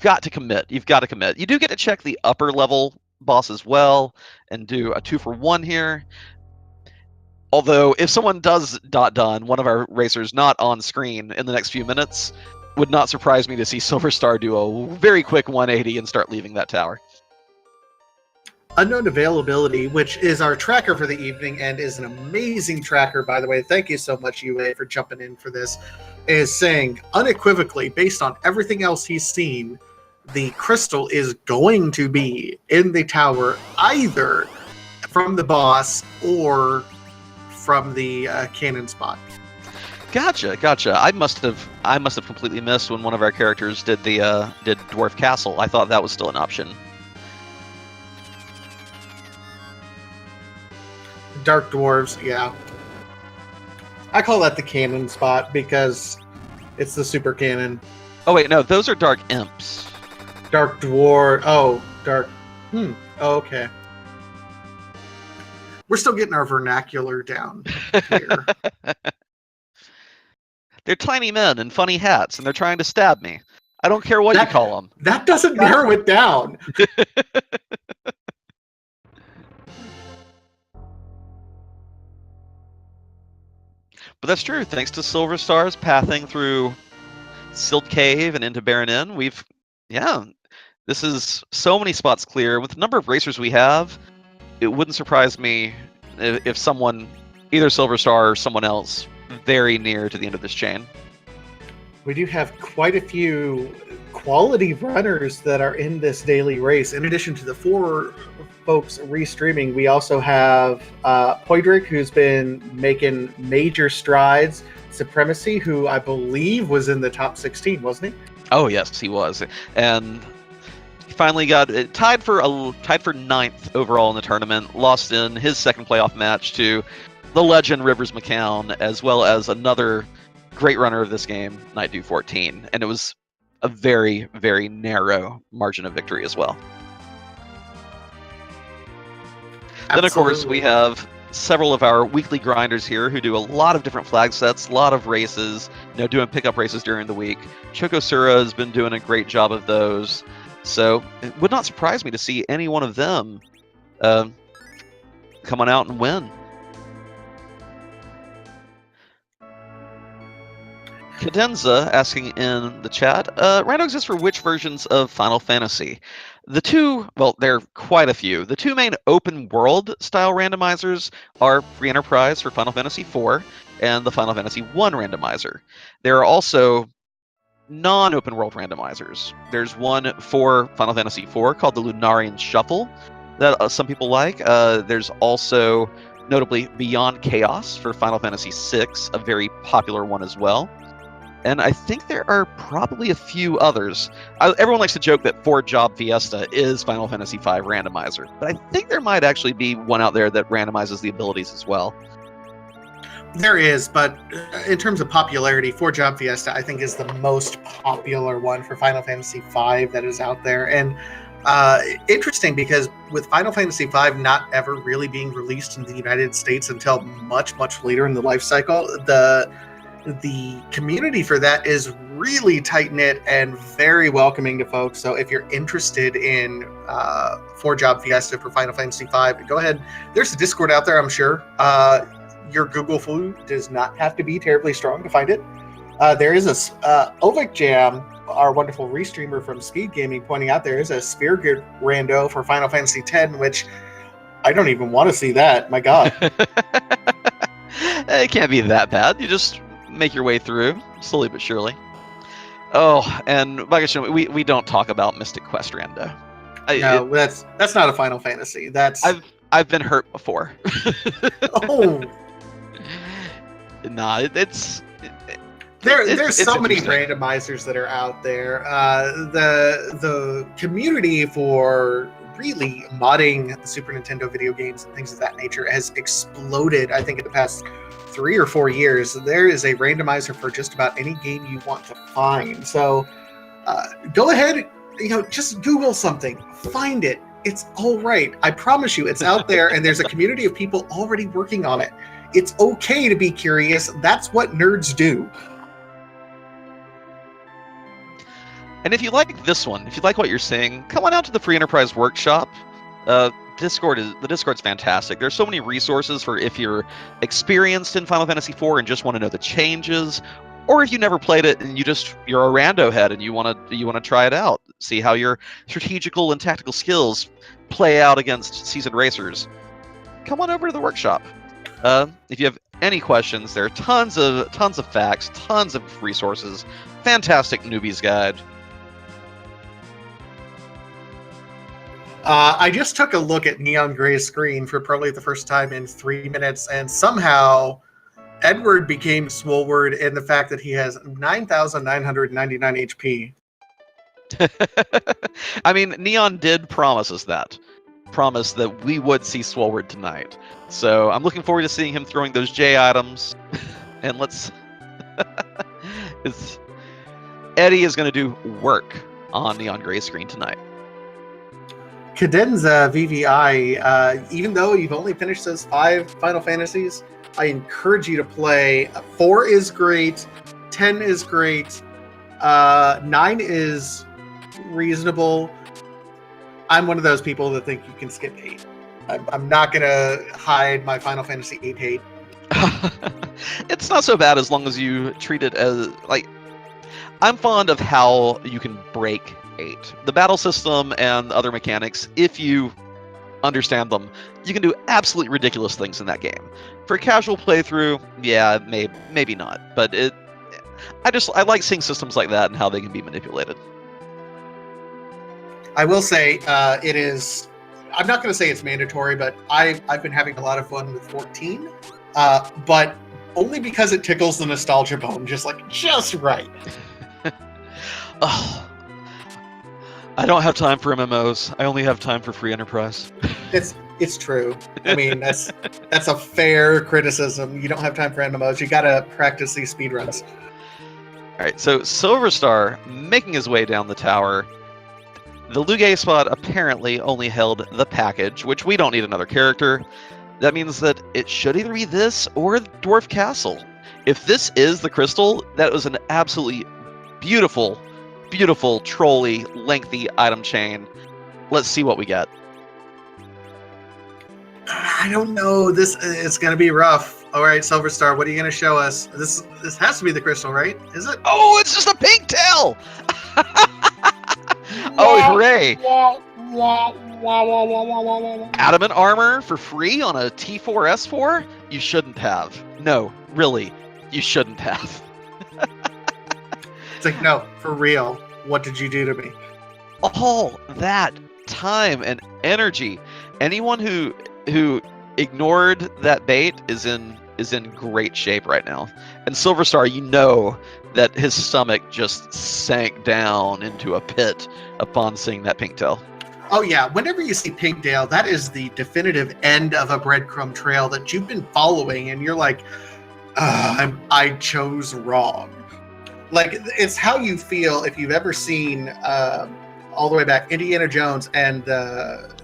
got to commit. You've got to commit. You do get to check the upper level boss as well and do a 2-for-1 here. Although, if someone does .done, one of our racers not on screen in the next few minutes, would not surprise me to see Silver Star do a very quick 180 and start leaving that tower. Unknown Availability, which is our tracker for the evening and is an amazing tracker, by the way. Thank you so much, UA, for jumping in for this. Is saying unequivocally, based on everything else he's seen, the crystal is going to be in the tower either from the boss or from the cannon spot. Gotcha. I must have completely missed when one of our characters did Dwarf Castle. I thought that was still an option. Dark Dwarves, yeah. I call that the cannon spot because it's the super cannon. Oh wait, no, those are Dark Imps. Dark Dwarf. Oh, Dark. Oh, okay. We're still getting our vernacular down here. They're tiny men in funny hats, and they're trying to stab me. I don't care what you call them. That doesn't narrow it down. But that's true. Thanks to Silver Star's pathing through Silt Cave and into Barren Inn, this is so many spots clear. With the number of racers we have, it wouldn't surprise me if someone, either Silver Star or someone else, very near to the end of this chain. We do have quite a few quality runners that are in this daily race. In addition to the 4 folks restreaming, we also have Poidric, who's been making major strides. Supremacy, who I believe was in the top 16, wasn't he? Oh yes, he was, and he finally got tied for 9th overall in the tournament. Lost in his second playoff match to the legend Rivers McCown, as well as another great runner of this game, Nightdew 14, and it was a very, very narrow margin of victory as well. Absolutely. Then, of course, we have several of our weekly grinders here who do a lot of different flag sets, a lot of races, doing pickup races during the week. Chokosura has been doing a great job of those, so it would not surprise me to see any one of them come on out and win. Cadenza asking in the chat, Rando exists for which versions of Final Fantasy? The two, well, there are quite a few. The two main open world style randomizers are Free Enterprise for Final Fantasy IV and the Final Fantasy I randomizer. There are also non-open world randomizers. There's one for Final Fantasy IV called the Lunarian Shuffle that some people like. There's also notably Beyond Chaos for Final Fantasy VI, a very popular one as well. And I think there are probably a few others. Everyone likes to joke that 4-Job Fiesta is Final Fantasy V Randomizer, but I think there might actually be one out there that randomizes the abilities as well. There is, but in terms of popularity, 4-Job Fiesta, I think, is the most popular one for Final Fantasy V that is out there. And interesting, because with Final Fantasy V not ever really being released in the United States until much, much later in the life cycle, the community for that is really tight-knit and very welcoming to folks. So if you're interested in 4-Job Fiesta for Final Fantasy V, go ahead. There's a Discord out there, I'm sure. Your Google flu does not have to be terribly strong to find it. There is a Ovic Jam, our wonderful restreamer from Speed Gaming, pointing out there is a Sphere Grid rando for Final Fantasy X, which I don't even want to see that. My God. It can't be that bad. You just make your way through, slowly but surely. Oh, and we don't talk about Mystic Quest rando. No, that's not a Final Fantasy. I've been hurt before. Oh. Nah, there's so many randomizers that are out there. The community for really modding the Super Nintendo video games and things of that nature has exploded. I think in the past 3 or 4 years, there is a randomizer for just about any game you want to find. So go ahead, just Google something, find it. It's all right. I promise you, it's out there, and there's a community of people already working on it. It's okay to be curious. That's what nerds do. And if you like this one, if you like what you're seeing, come on out to the Free Enterprise Workshop. The Discord's fantastic. There's so many resources for if you're experienced in Final Fantasy IV and just want to know the changes, or if you never played it and you're a rando head and you want to try it out, see how your strategical and tactical skills play out against seasoned racers. Come on over to the workshop. If you have any questions, there are tons of facts, tons of resources, fantastic newbie's guide. I just took a look at Neon Gray's screen for probably the first time in 3 minutes, and somehow Edward became Swolward in the fact that he has 9,999 HP. I mean, Neon did promise us that. Promise that we would see Swolward tonight. So I'm looking forward to seeing him throwing those J items. And Eddie is going to do work on Neon Gray's screen tonight. Cadenza VVI, even though you've only finished those 5 Final Fantasies, I encourage you to play. 4 is great, 10 is great, 9 is reasonable. I'm one of those people that think you can skip 8. I'm not going to hide my Final Fantasy 8 hate. It's not so bad as long as you treat it as, I'm fond of how you can break 8. The battle system and other mechanics, if you understand them, you can do absolutely ridiculous things in that game. For a casual playthrough, yeah, maybe not. But I like seeing systems like that and how they can be manipulated. I will say it is. I'm not going to say it's mandatory, but I've been having a lot of fun with 14, but only because it tickles the nostalgia bone, just right. Oh, I don't have time for MMOs. I only have time for Free Enterprise. It's true. I mean, that's a fair criticism. You don't have time for MMOs. You got to practice these speedruns. All right, so Silver Star making his way down the tower. The Lugae spot apparently only held the package, which we don't need another character. That means that it should either be this or Dwarf Castle. If this is the crystal, that was an absolutely beautiful, beautiful, trolly, lengthy item chain. Let's see what we get. I don't know. This it's going to be rough. All right, Silver Star, what are you going to show us? This has to be the crystal, right? Is it? Oh, it's just a pink tail! Oh, hooray! Adamant armor for free on a T4 S4? You shouldn't have. No, really, you shouldn't have. It's like, no, for real. What did you do to me? All that time and energy. Anyone who Ignored that bait is in great shape right now. And Silver Star, you know that his stomach just sank down into a pit upon seeing that pink tail. Oh yeah, whenever you see Pigtail, that is the definitive end of a breadcrumb trail that you've been following, and you're like, I chose wrong. Like, it's how you feel if you've ever seen all the way back Indiana Jones and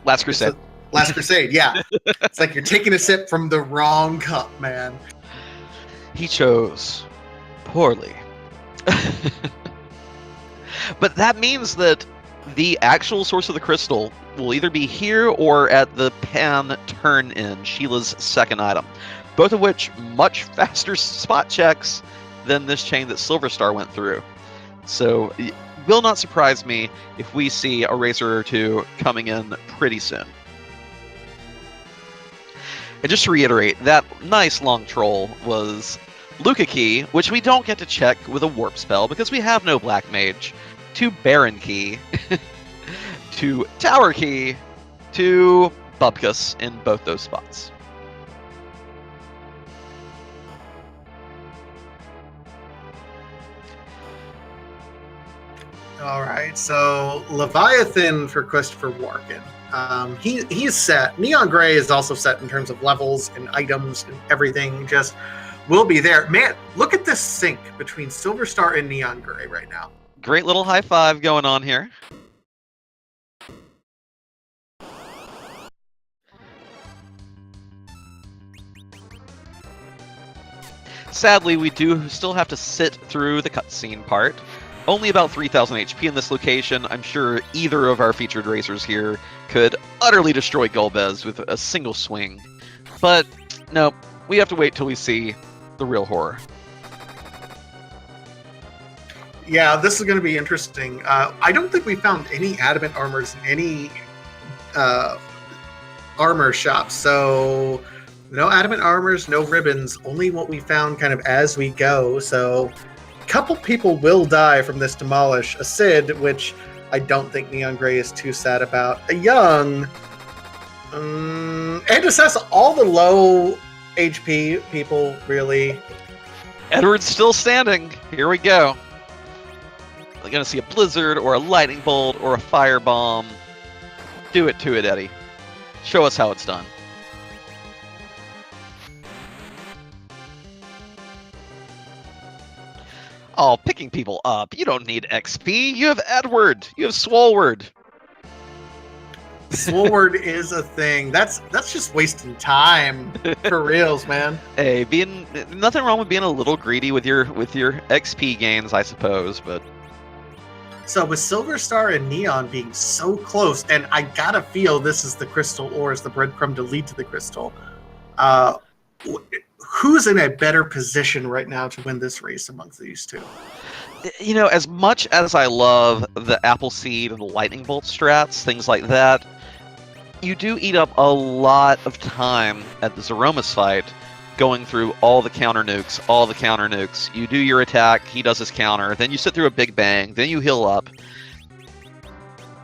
Last Crusade. Last Crusade, yeah. It's like you're taking a sip from the wrong cup, man. He chose poorly. But that means that the actual source of the crystal will either be here or at the Pan turn-in, Sheila's second item. Both of which much faster spot checks than this chain that Silver Star went through. So it will not surprise me if we see a racer or two coming in pretty soon. And just to reiterate, that nice long troll was Luca Key, which we don't get to check with a warp spell because we have no Black Mage, to Baron Key, to Tower Key, to Bubkus in both those spots. All right, so Leviathan for Christopher Warkin. He's set. Neon Gray is also set in terms of levels and items and everything. Just will be there. Man, look at this sync between Silver Star and Neon Gray right now. Great little high five going on here. Sadly, we do still have to sit through the cutscene part. Only about 3,000 HP in this location. I'm sure either of our featured racers here could utterly destroy Golbez with a single swing. But no, we have to wait till we see the real horror. Yeah, this is going to be interesting. I don't think we found any adamant armors in any armor shops. So no adamant armors, no ribbons, only what we found kind of as we go. So a couple people will die from this demolish. A Sid, which I don't think Neon Gray is too sad about. A Young, and assess all the low HP people, really. Edward's still standing. Here we go. We're going to see a blizzard or a lightning bolt or a firebomb. Do it to it, Eddie. Show us how it's done. Oh, picking people up. You don't need XP. You have Edward. You have Swolward. Swolward is a thing. That's just wasting time for reals, man. Hey, nothing wrong with being a little greedy with your XP gains, I suppose, but so with Silver Star and Neon being so close, and I gotta feel this is the crystal or is the breadcrumb to lead to the crystal. Who's in a better position right now to win this race amongst these two? You know, as much as I love the Appleseed and the Lightning Bolt strats, things like that, you do eat up a lot of time at the Zeromus fight going through all the counter nukes. You do your attack, he does his counter, then you sit through a big bang, then you heal up.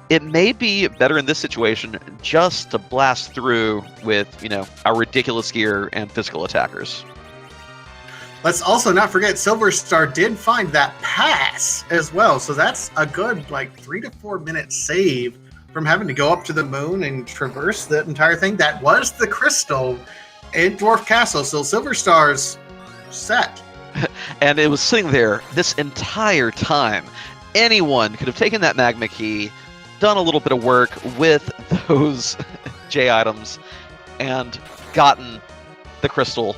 It may be better in this situation just to blast through with, our ridiculous gear and physical attackers. Let's also not forget Silver Star did find that pass as well, so that's a good 3 to 4 minute save from having to go up to the moon and traverse the entire thing. That was the crystal in Dwarf Castle, so Silver Star's set. And it was sitting there this entire time. Anyone could have taken that magma key, done a little bit of work with those J items, and gotten the crystal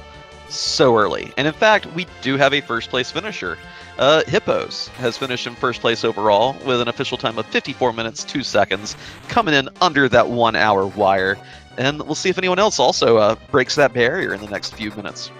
so early. And in fact, we do have a first place finisher. Hippos has finished in first place overall with an official time of 54 minutes 2 seconds, coming in under that 1 hour wire. And we'll see if anyone else also breaks that barrier in the next few minutes.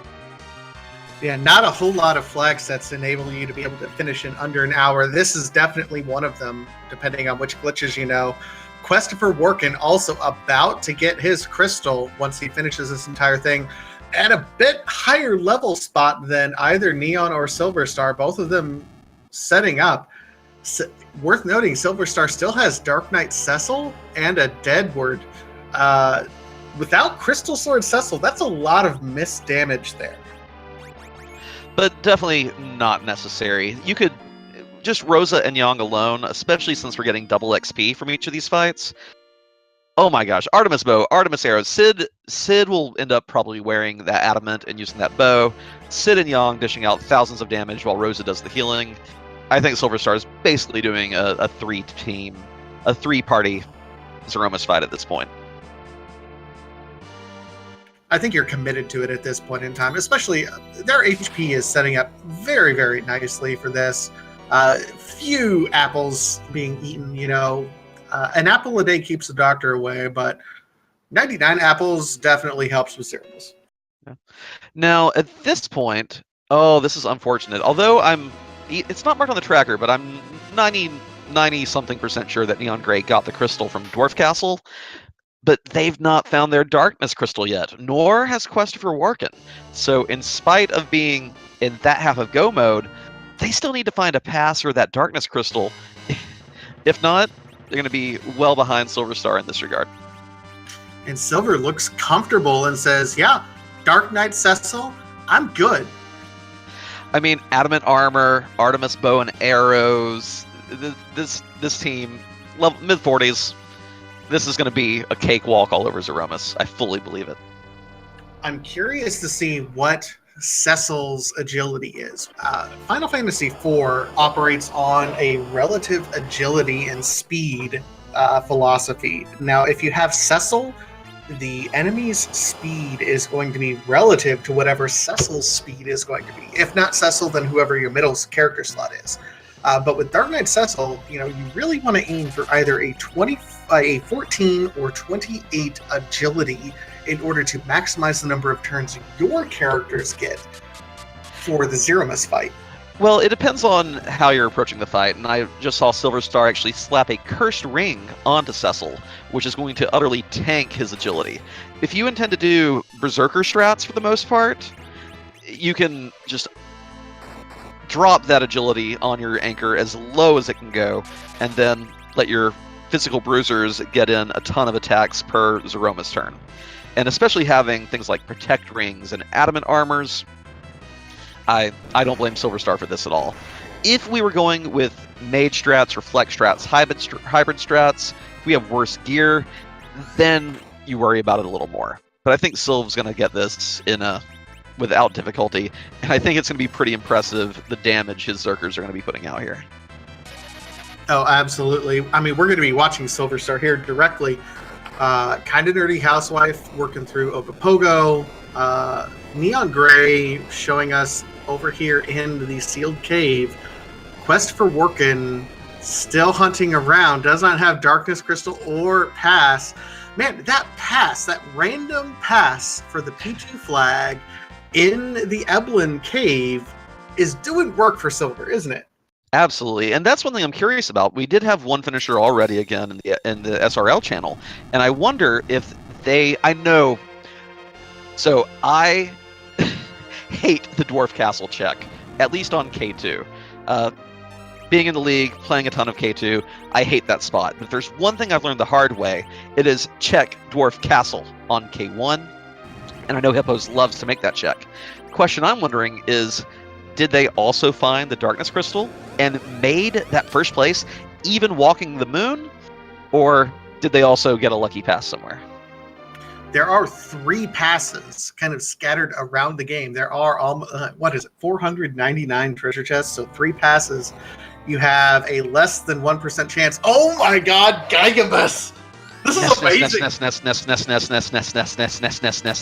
Yeah, not a whole lot of flex that's enabling you to be able to finish in under an hour. This is definitely one of them, depending on which glitches you know. Christopher Warkin also about to get his crystal once he finishes this entire thing at a bit higher level spot than either Neon or Silver Star, both of them setting up. Worth noting, Silver Star still has Dark Knight Cecil and a Deadward. without Crystal Sword Cecil, that's a lot of missed damage there. But definitely not necessary. You could just Rosa and Yang alone, especially since we're getting double XP from each of these fights. Oh my gosh, Artemis bow, Artemis arrows. Sid will end up probably wearing that adamant and using that bow. Sid and Yang dishing out thousands of damage while Rosa does the healing. I think Silver Star is basically doing a three-party Zeromus fight at this point. I think you're committed to it at this point in time, especially their HP is setting up very, very nicely for this. Few apples being eaten, an apple a day keeps the doctor away, but 99 apples definitely helps with Zeromus. Yeah. Now, at this point, this is unfortunate. Although it's not marked on the tracker, but I'm 90-something% sure that Neon Grey got the crystal from Dwarf Castle, but they've not found their Darkness Crystal yet, nor has Christopher Warken. So in spite of being in that half of Go mode, they still need to find a pass for that Darkness Crystal. If not, they're going to be well behind Silver Star in this regard. And Silver looks comfortable and says, yeah, Dark Knight Cecil, I'm good. I mean, adamant armor, Artemis bow and arrows. This team, mid-40s, this is going to be a cakewalk all over Zeromus. I fully believe it. I'm curious to see what Cecil's agility is. Final Fantasy IV operates on a relative agility and speed philosophy. Now, if you have Cecil, the enemy's speed is going to be relative to whatever Cecil's speed is going to be. If not Cecil, then whoever your middle character slot is. But with Dark Knight Cecil, you really want to aim for either a 14 or 28 agility in order to maximize the number of turns your characters get for the Zeromus fight. Well, it depends on how you're approaching the fight, and I just saw Silver Star actually slap a cursed ring onto Cecil, which is going to utterly tank his agility. If you intend to do Berserker strats for the most part, you can just drop that agility on your anchor as low as it can go, and then let your physical bruisers get in a ton of attacks per Zeromus turn. And especially having things like Protect Rings and Adamant Armors, I don't blame Silver Star for this at all. If we were going with Mage strats, Reflect strats, Hybrid strats, if we have worse gear, then you worry about it a little more. But I think Sylv's going to get this without difficulty, and I think it's going to be pretty impressive the damage his Zerkers are going to be putting out here. Oh, absolutely. I mean, we're going to be watching Silver Star here directly. Kind of Nerdy Housewife working through Ogopogo. Neon Grey showing us over here in the sealed cave. Quest for Workin still hunting around. Does not have Darkness Crystal or pass. Man, that random pass for the PG flag in the Eblin cave is doing work for Silver, isn't it? Absolutely, and that's one thing I'm curious about. We did have one finisher already again in the SRL channel, and I wonder if I know. So I hate the Dwarf Castle check, at least on K2. Being in the league, playing a ton of K2, I hate that spot. But if there's one thing I've learned the hard way, it is check Dwarf Castle on K1, and I know Hippos loves to make that check. The question I'm wondering is, did they also find the Darkness Crystal and made that first place even walking the moon? Or did they also get a lucky pass somewhere? There are 3 passes kind of scattered around the game. There are, 499 treasure chests, so 3 passes. You have a less than 1% chance. Oh my god, Gigabus! This is amazing!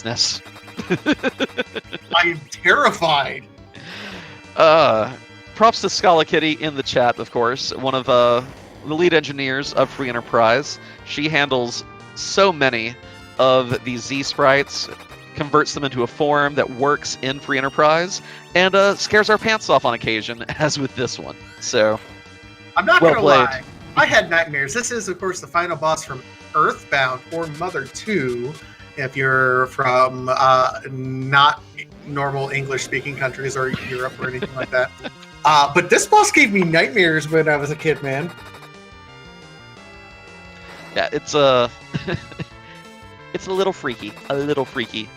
Ness. I'm terrified. Props to Scala Kitty in the chat, of course, one of the lead engineers of Free Enterprise. She handles so many of these Z sprites, converts them into a form that works in Free Enterprise, and scares our pants off on occasion, as with this one. So, I'm not going to lie, I had nightmares. This is, of course, the final boss from Earthbound or Mother 2, if you're from not normal English-speaking countries or Europe or anything like that. But this boss gave me nightmares when I was a kid, man. Yeah, it's It's a little freaky. A little freaky.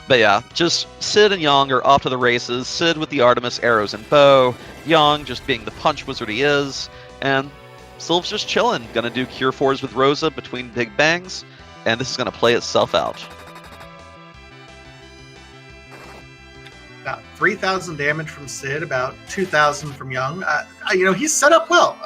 But yeah, just Sid and Yang are off to the races. Sid with the Artemis arrows and bow. Yang just being the punch wizard he is. And Sylv's just chilling. Gonna do Cure 4s with Rosa between big bangs. And this is gonna play itself out. About 3,000 damage from Sid, about 2,000 from Young. He's set up well.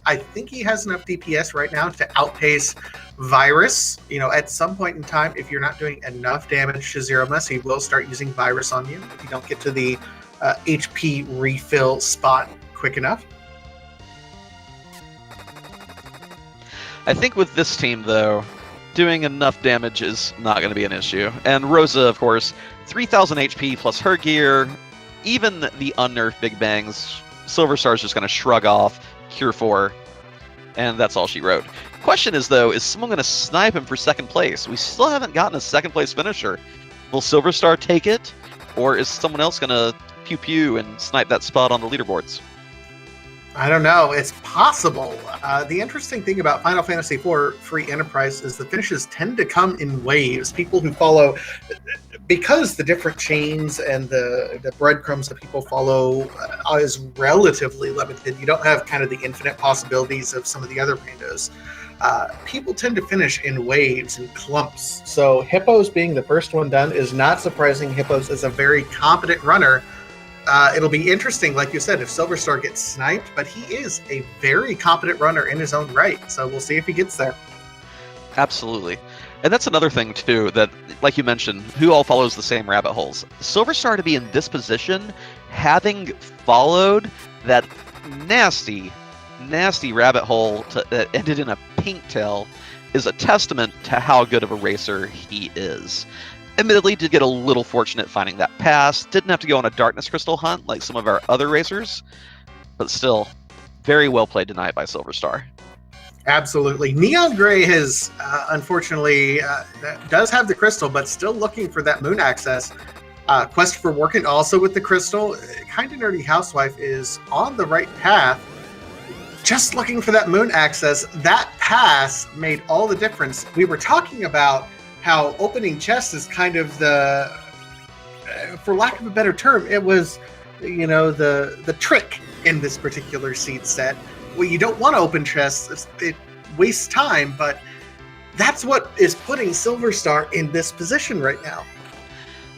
I think he has enough DPS right now to outpace Virus. At some point in time, if you're not doing enough damage to Zero Mess, he will start using Virus on you if you don't get to the HP refill spot quick enough. I think with this team, though, doing enough damage is not going to be an issue. And Rosa, of course, 3,000 HP plus her gear. Even the unnerfed Big Bangs, Silver Star's just going to shrug off, Cure 4, and that's all she wrote. Question is, though, is someone going to snipe him for second place? We still haven't gotten a second place finisher. Will Silver Star take it, or is someone else going to pew-pew and snipe that spot on the leaderboards? I don't know. It's possible. The interesting thing about Final Fantasy IV Free Enterprise is the finishes tend to come in waves. People who follow, because the different chains and the breadcrumbs that people follow is relatively limited. You don't have kind of the infinite possibilities of some of the other randos. People tend to finish in waves and clumps. So Hippos being the first one done is not surprising. Hippos is a very competent runner. It'll be interesting, like you said, if Silver Star gets sniped, but he is a very competent runner in his own right. So we'll see if he gets there. Absolutely. And that's another thing, too, that, like you mentioned, who all follows the same rabbit holes. Silver Star to be in this position, having followed that nasty rabbit hole that ended in a pink tail, is a testament to how good of a racer he is. Admittedly, did get a little fortunate finding that pass. Didn't have to go on a Darkness Crystal hunt like some of our other racers. But still, very well played tonight by Silver Star. Absolutely. Neon Gray has, unfortunately, does have the crystal, but still looking for that moon access. Quest for Working also with the crystal. Kinda Nerdy Housewife is on the right path. Just looking for that moon access. That pass made all the difference. We were talking about how opening chests is kind of the, for lack of a better term, it was, the trick in this particular seed set. Well, you don't want to open chests, it wastes time, but that's what is putting Silver Star in this position right now.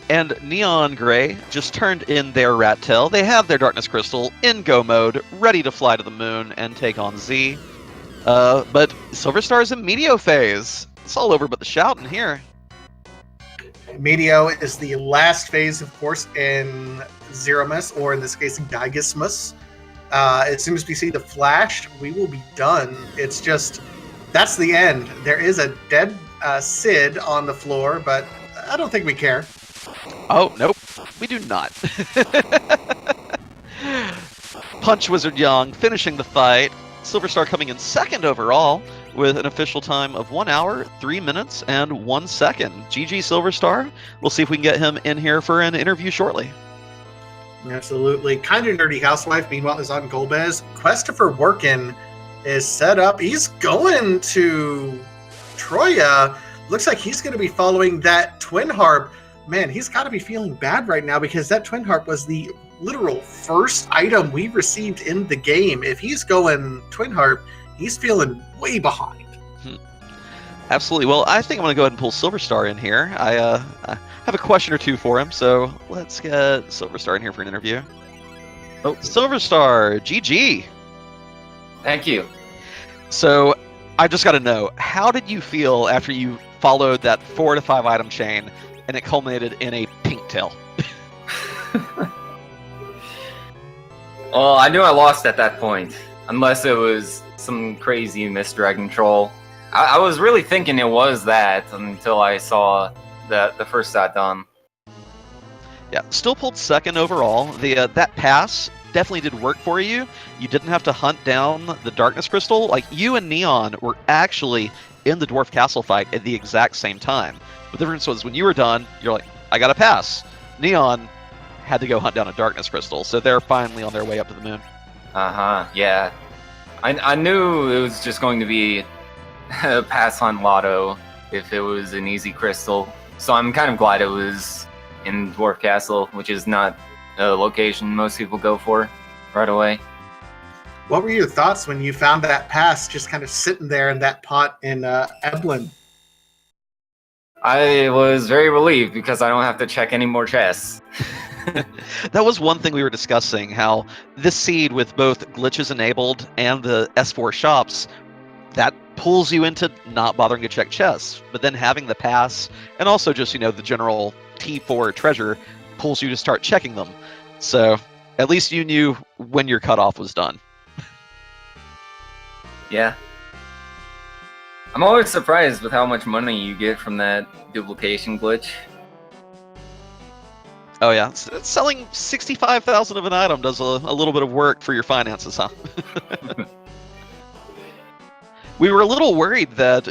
And Neon Gray just turned in their rat tail. They have their Darkness Crystal in go mode, ready to fly to the moon and take on Z. But Silver Star is in Meteo phase. It's all over but the shouting here. Meteo is the last phase, of course, in Zeromus, or in this case, Gigasmus. As soon as we see the flash, we will be done. It's just, that's the end. There is a dead Sid on the floor, but I don't think we care. Oh, nope. We do not. Punch Wizard Young finishing the fight. Silver Star coming in second overall with an official time of 1 hour, 3 minutes, and 1 second. GG Silver Star. We'll see if we can get him in here for an interview shortly. Absolutely. Kinda Nerdy Housewife, meanwhile, is on Golbez. Quest for Workin is set up. He's going to Troya. Looks like he's going to be following that Twin Harp. Man, he's got to be feeling bad right now because that Twin Harp was the literal first item we received in the game. If he's going Twin Harp, he's feeling way behind. Absolutely. Well, I think I'm going to go ahead and pull Silver Star in here. I have a question or two for him, so let's get Silver Star in here for an interview. Oh, Silver Star, GG. Thank you. So I just got to know, how did you feel after you followed that 4 to 5 item chain and it culminated in a pink tail? Well, I knew I lost at that point, unless it was some crazy misdragon troll. I was really thinking it was that until I saw the first set done. Yeah, still pulled second overall. The that pass definitely did work for you. You didn't have to hunt down the Darkness Crystal. Like, you and Neon were actually in the Dwarf Castle fight at the exact same time. The difference was when you were done, you're like, I got a pass. Neon had to go hunt down a Darkness Crystal, so they're finally on their way up to the moon. Yeah. I knew it was just going to be pass on Lotto if it was an easy crystal. So I'm kind of glad it was in Dwarf Castle, which is not a location most people go for right away. What were your thoughts when you found that pass just kind of sitting there in that pot in Eblin? I was very relieved because I don't have to check any more chests. That was one thing we were discussing, how this seed with both glitches enabled and the S4 shops, that pulls you into not bothering to check chests. But then having the pass and also just, the general T4 treasure pulls you to start checking them. So at least you knew when your cutoff was done. Yeah. I'm always surprised with how much money you get from that duplication glitch. Oh yeah, selling 65,000 of an item does a little bit of work for your finances, huh? We were a little worried that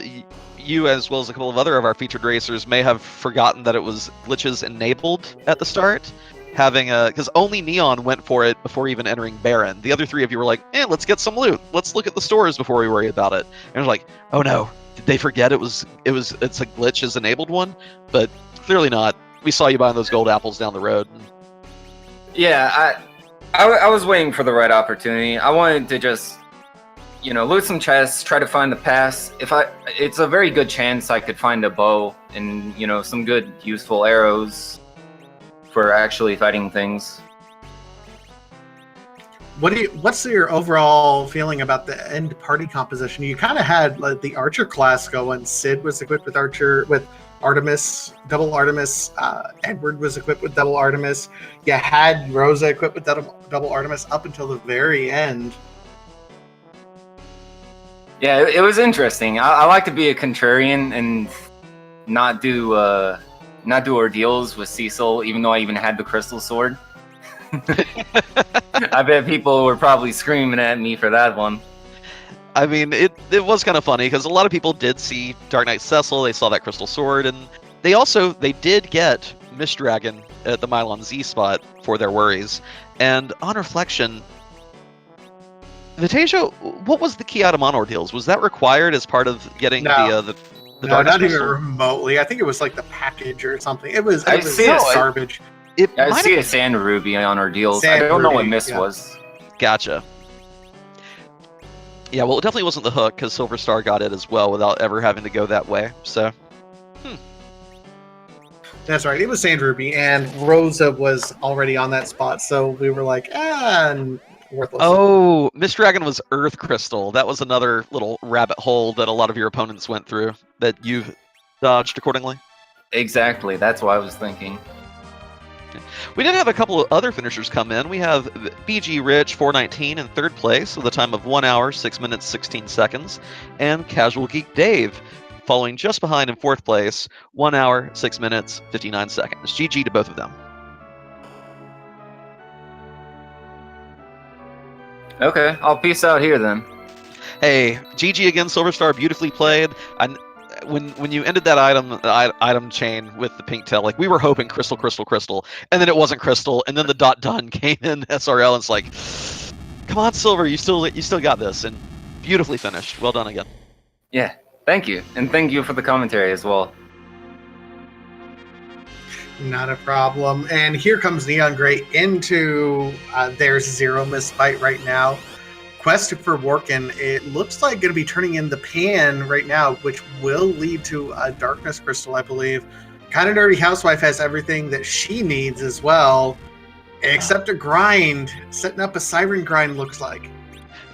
you, as well as a couple of other of our featured racers, may have forgotten that it was glitches enabled at the start. Because only Neon went for it before even entering Baron. The other three of you were like, let's get some loot. Let's look at the stores before we worry about it. And it was like, oh no, did they forget it's a glitch as enabled one? But clearly not. We saw you buying those gold apples down the road. Yeah, I was waiting for the right opportunity. I wanted to just, loot some chests, try to find the pass. It's a very good chance I could find a bow and, some good useful arrows for actually fighting things. What's your overall feeling about the end party composition? You kind of had the Archer class going. Sid was equipped with Artemis, double Artemis. Edward was equipped with double Artemis. You had Rosa equipped with double Artemis up until the very end. Yeah, it was interesting. I like to be a contrarian and not do ordeals with Cecil, even though I even had the crystal sword. I bet people were probably screaming at me for that one. I mean, it was kind of funny because a lot of people did see Dark Knight Cecil, they saw that crystal sword, and they did get Mist Dragon at the Mylon Z spot for their worries. And on reflection, Vitasia, what was the key item on ordeals? Was that required as part of getting the no, not even remotely. I think it was like the package or something. It was garbage. I see a Sand Ruby on ordeals. I don't know what Mist was. Gotcha. Yeah, well, it definitely wasn't the hook, because Silver Star got it as well without ever having to go that way, so... That's right, it was Sand Ruby, and Rosa was already on that spot, so we were like, worthless. Oh, Mist Dragon was Earth Crystal. That was another little rabbit hole that a lot of your opponents went through, that you've dodged accordingly. Exactly, that's what I was thinking. We did have a couple of other finishers come in. We have BG Rich 419 in third place with a time of 1 hour, 6 minutes, 16 seconds. And Casual Geek Dave following just behind in fourth place, 1 hour, 6 minutes, 59 seconds. GG to both of them. Okay, I'll peace out here then. Hey, GG again, Silver Star, beautifully played. When you ended that item chain with the pink tail, like we were hoping crystal, and then it wasn't crystal, and then the done came in SRL, and it's like, come on, Silver, you still got this, and beautifully finished. Well done again. Yeah, thank you, and thank you for the commentary as well. Not a problem. And here comes Neon Gray into their zero miss fight right now. Quest for Workin, it looks like going to be turning in the pan right now, which will lead to a Darkness Crystal, I believe. Kind of Nerdy Housewife has everything that she needs as well, except a grind. Setting up a Siren grind looks like.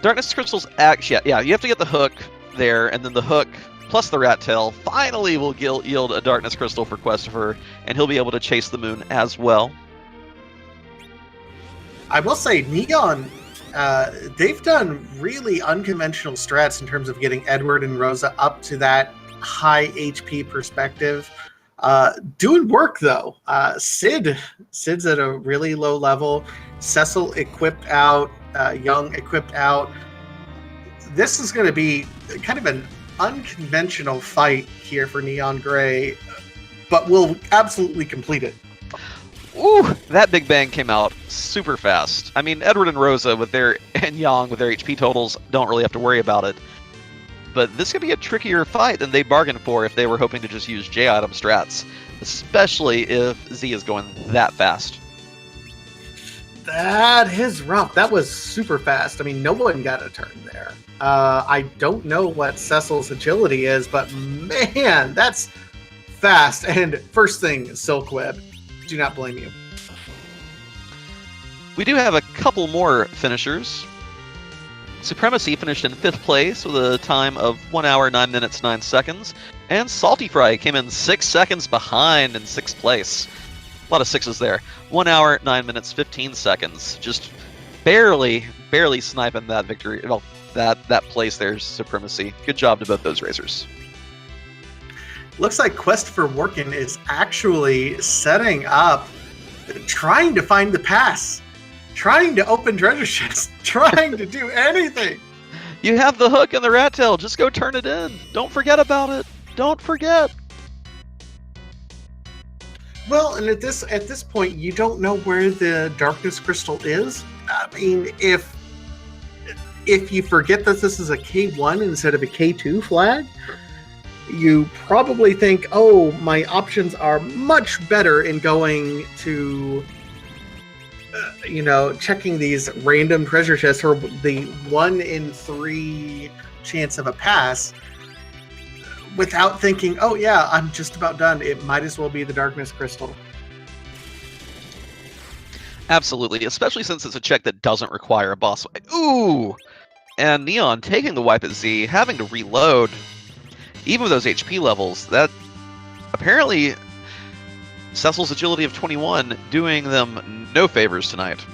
Darkness Crystal's actually, yeah, you have to get the hook there, and then the hook plus the rat tail finally will yield a Darkness Crystal for Questifer, and he'll be able to chase the moon as well. I will say, Neon, they've done really unconventional strats in terms of getting Edward and Rosa up to that high HP perspective. Doing work though. Sid's at a really low level. Cecil equipped out. Young equipped out. This is going to be kind of an unconventional fight here for Neon Gray, but we'll absolutely complete it. Ooh, that Big Bang came out super fast. I mean, Edward and Rosa and Yang with their HP totals don't really have to worry about it. but this could be a trickier fight than they bargained for if they were hoping to just use J-item strats, especially if Z is going that fast. That is rough. That was super fast. I mean, no one got a turn there. I don't know what Cecil's agility is, but man, that's fast. And first thing, Silk Web. Do not blame you. We do have a couple more finishers. Supremacy finished in 5th place with a time of 1 hour, 9 minutes, 9 seconds. And Salty Fry came in 6 seconds behind in 6th place. A lot of sixes there. 1 hour, 9 minutes, 15 seconds. Just barely sniping that victory. Well, that place there's Supremacy. Good job to both those racers. Looks like Quest for Workin is actually setting up, trying to find the pass. Trying to open treasure chests, trying to do anything. You have the hook and the rat tail. Just go turn it in. Don't forget about it. Don't forget. Well, and at this point, you don't know where the darkness crystal is. I mean, if you forget that this is a K1 instead of a K2 flag, you probably think, oh, my options are much better in going to checking these random treasure chests or the 1 in 3 chance of a pass without thinking, oh yeah, I'm just about done. It might as well be the darkness crystal. Absolutely, especially since it's a check that doesn't require a boss fight. Ooh! And Neon taking the wipe at Z, having to reload, even with those HP levels, that apparently Cecil's agility of 21 doing them no favors tonight.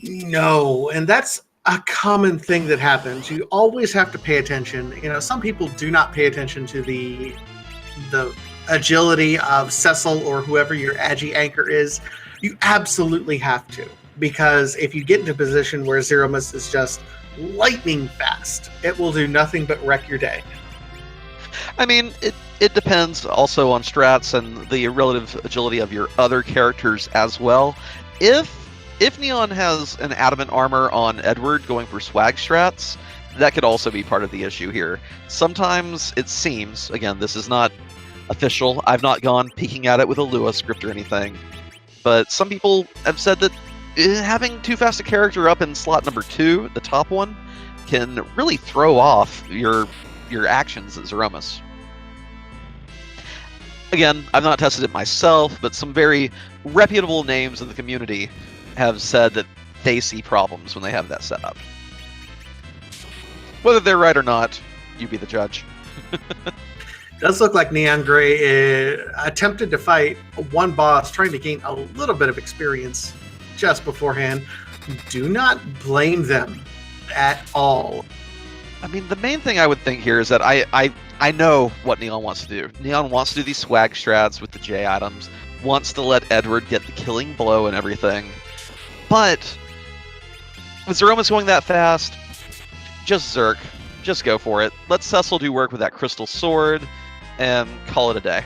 No, and that's a common thing that happens. You always have to pay attention. Some people do not pay attention to the agility of Cecil or whoever your agi anchor is. You absolutely have to, because if you get into a position where Zero Miss is just lightning fast, it will do nothing but wreck your day. I mean, it depends also on strats and the relative agility of your other characters as well. If Neon has an adamant armor on Edward going for swag strats, that could also be part of the issue here. Sometimes it seems, again, this is not official, I've not gone peeking at it with a Lua script or anything, but some people have said that having too fast a character up in slot number 2, the top one, can really throw off your actions as Zeromus. Again, I've not tested it myself, but some very reputable names in the community have said that they see problems when they have that set up. Whether they're right or not, you be the judge. Does look like Neon Gray attempted to fight one boss, trying to gain a little bit of experience just beforehand. Do not blame them at all. I mean, the main thing I would think here is that I know what Neon wants to do. Neon wants to do these swag strats with the J items, wants to let Edward get the killing blow and everything. But with Zeromus going that fast, just Zerk. Just go for it. Let Cecil do work with that Crystal Sword and call it a day.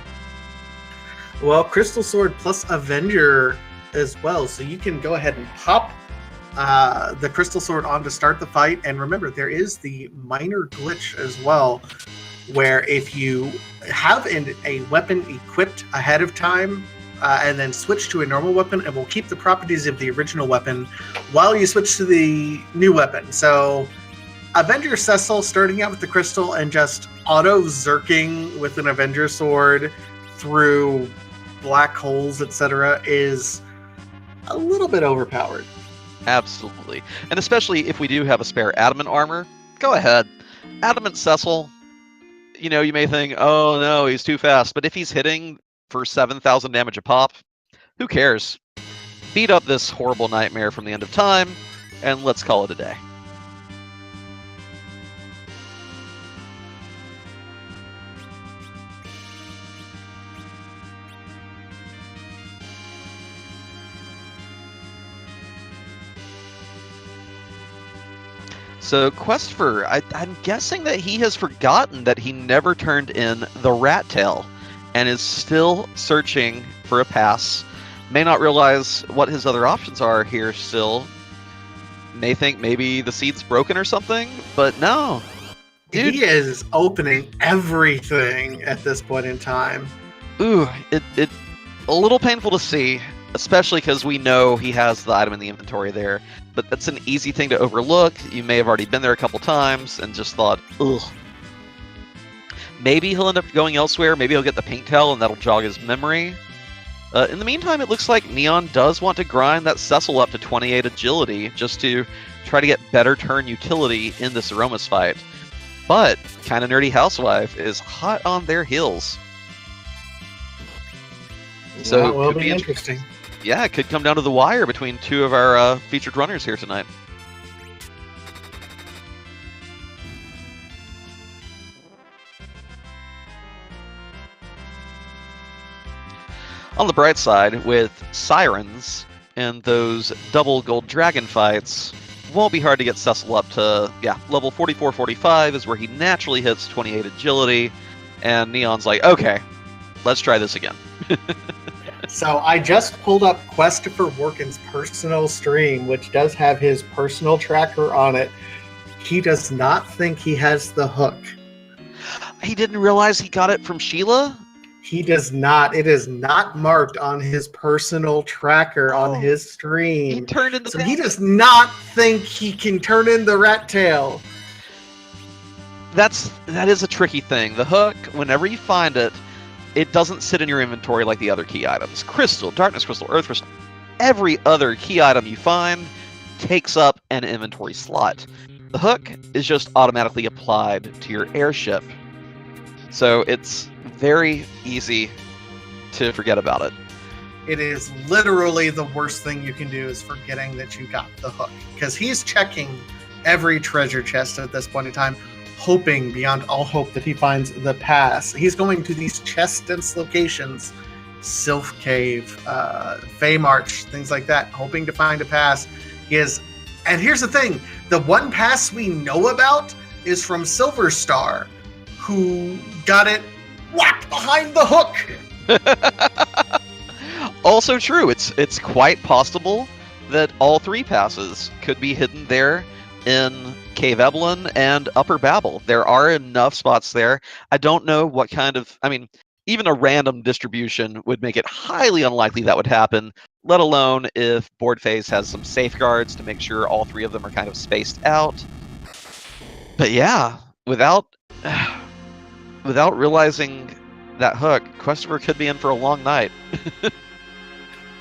Well, Crystal Sword plus Avenger as well, so you can go ahead and pop the Crystal Sword on to start the fight. And remember, there is the minor glitch as well, where if you have a weapon equipped ahead of time and then switch to a normal weapon, it will keep the properties of the original weapon while you switch to the new weapon. So Avenger Cecil starting out with the Crystal and just auto-zerking with an Avenger Sword through black holes, etc. is a little bit overpowered. Absolutely. And especially if we do have a spare Adamant armor, go ahead. Adamant Cecil, you may think, oh no, he's too fast. But if he's hitting for 7,000 damage a pop, who cares? Beat up this horrible nightmare from the end of time, and let's call it a day. So Questfor, I'm guessing that he has forgotten that he never turned in the rat tail and is still searching for a pass. May not realize what his other options are here still. May think maybe the seed's broken or something, but no. Dude. He is opening everything at this point in time. Ooh, it a little painful to see, especially because we know he has the item in the inventory there. But that's an easy thing to overlook. You may have already been there a couple times and just thought, ugh. Maybe he'll end up going elsewhere. Maybe he'll get the pink tail and that'll jog his memory. In the meantime, it looks like Neon does want to grind that Cecil up to 28 agility just to try to get better turn utility in this Aromas fight. But Kinda Nerdy Housewife is hot on their heels. So that will could be interesting. Yeah, it could come down to the wire between two of our featured runners here tonight. On the bright side, with Sirens and those double gold dragon fights, won't be hard to get Cecil up to, level 44-45 is where he naturally hits 28 agility, and Neon's like, okay, let's try this again. So I just pulled up Christopher Workin's personal stream, which does have his personal tracker on it. He does not think he has the hook. He didn't realize he got it from Sheila? He does not. It is not marked on his personal tracker on his stream. He turned into so he does not think he can turn in the rat tail. That is a tricky thing. The hook, whenever you find it, it doesn't sit in your inventory like the other key items. Crystal, Darkness Crystal, Earth Crystal, every other key item you find takes up an inventory slot. The hook is just automatically applied to your airship. So it's very easy to forget about it. It is literally the worst thing you can do is forgetting that you got the hook. Because he's checking every treasure chest at this point in time, hoping beyond all hope that he finds the pass. He's going to these chest dense locations, Sylph Cave, Fey March, things like that, hoping to find a pass. And here's the thing, the one pass we know about is from Silver Star, who got it whacked behind the hook. Also true, it's quite possible that all three passes could be hidden there in Cave Evelyn and Upper Babel. There are enough spots there. I don't know what kind of, even a random distribution would make it highly unlikely that would happen, let alone if Board Phase has some safeguards to make sure all three of them are kind of spaced out. But yeah, without realizing that hook, Christopher could be in for a long night.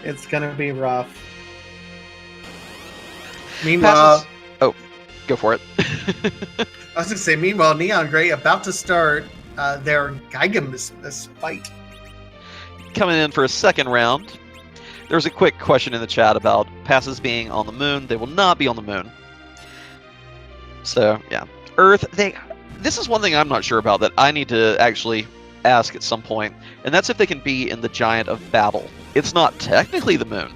It's gonna be rough. Meanwhile, go for it. I was gonna say, meanwhile, Neon Grey about to start their Gygamus fight. Coming in for a second round. There was a quick question in the chat about passes being on the moon. They will not be on the moon. So yeah, Earth. This is one thing I'm not sure about that I need to actually ask at some point, and that's if they can be in the Giant of Babel. It's not technically the moon.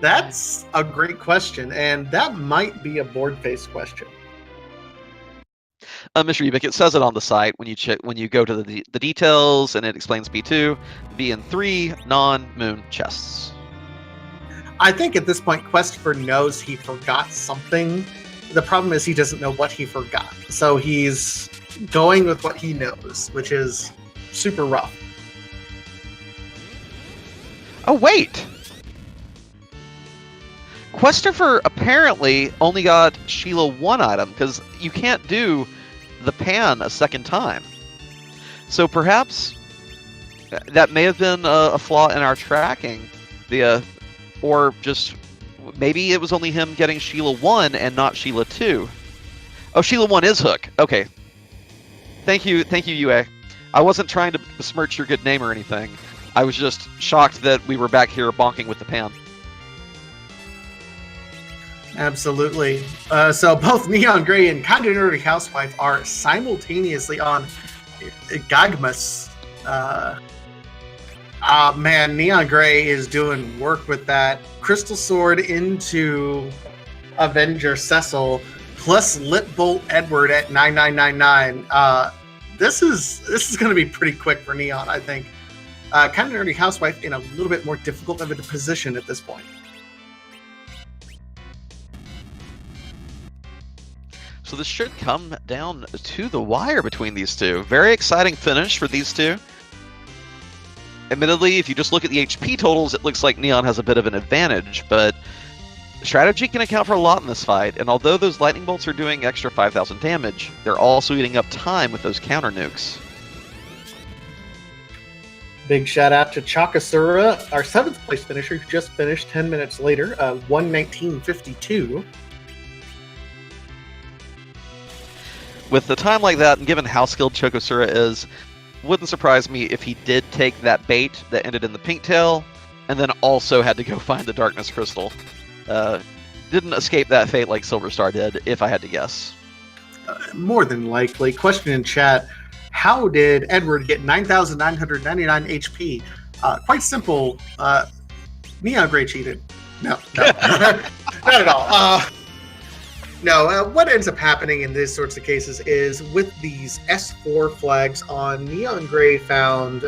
That's a great question, and that might be a board-based question. Mr. Ubik, it says it on the site when you go to the details, and it explains B2 be in 3 non-moon chests. I think at this point, Christopher knows he forgot something. The problem is he doesn't know what he forgot, so he's going with what he knows, which is super rough. Oh wait! Christopher apparently only got Sheila one item, because you can't do the pan a second time. So perhaps that may have been a flaw in our tracking. Or just maybe it was only him getting Sheila 1 and not Sheila 2. Oh, Sheila 1 is Hook. Okay. Thank you, UA. I wasn't trying to besmirch your good name or anything. I was just shocked that we were back here bonking with the pan. Absolutely. So both Neon Grey and Kinda Nerdy Housewife are simultaneously on Gygamus. Man, Neon Grey is doing work with that Crystal Sword into Avenger Cecil, plus Lip Bolt Edward at 9999. This is going to be pretty quick for Neon, I think. Kinda Nerdy Housewife in a little bit more difficult of a position at this point. So So this should come down to the wire between these two. Very exciting finish for these two. Admittedly, if you just look at the HP totals, it looks like Neon has a bit of an advantage, but strategy can account for a lot in this fight, and although those lightning bolts are doing extra 5,000 damage, they're also eating up time with those counter nukes. Big shout out to Chakasura, our 7th place finisher, who just finished 10 minutes later, 1:19.52. With a time like that, and given how skilled Chokosura is, wouldn't surprise me if he did take that bait that ended in the pink tail, and then also had to go find the darkness crystal. Didn't escape that fate like Silver Star did, if I had to guess. More than likely. Question in chat: how did Edward get 9,999 HP? Quite simple. Neon Gray cheated. No. Not at all. No, what ends up happening in these sorts of cases is with these S4 flags on, Neon Gray found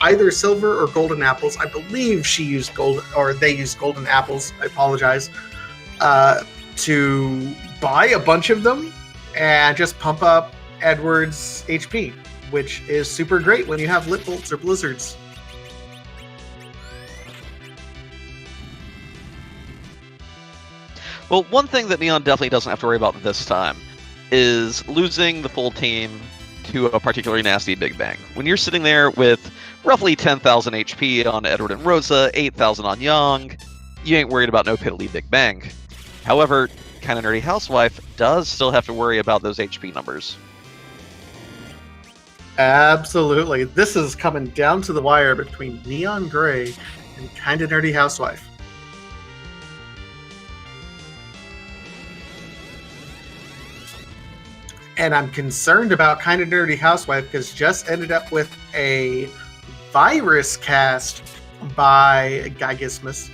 either silver or golden apples. I believe she used gold, or they used golden apples. I apologize. To buy a bunch of them and just pump up Edward's HP, which is super great when you have lit bolts or blizzards. Well, one thing that Neon definitely doesn't have to worry about this time is losing the full team to a particularly nasty Big Bang. When you're sitting there with roughly 10,000 HP on Edward and Rosa, 8,000 on Young, you ain't worried about no piddly Big Bang. However, Kinda Nerdy Housewife does still have to worry about those HP numbers. Absolutely. This is coming down to the wire between Neon Gray and Kinda Nerdy Housewife. And I'm concerned about Kinda Nerdy Housewife because just ended up with a virus cast by Gygismus.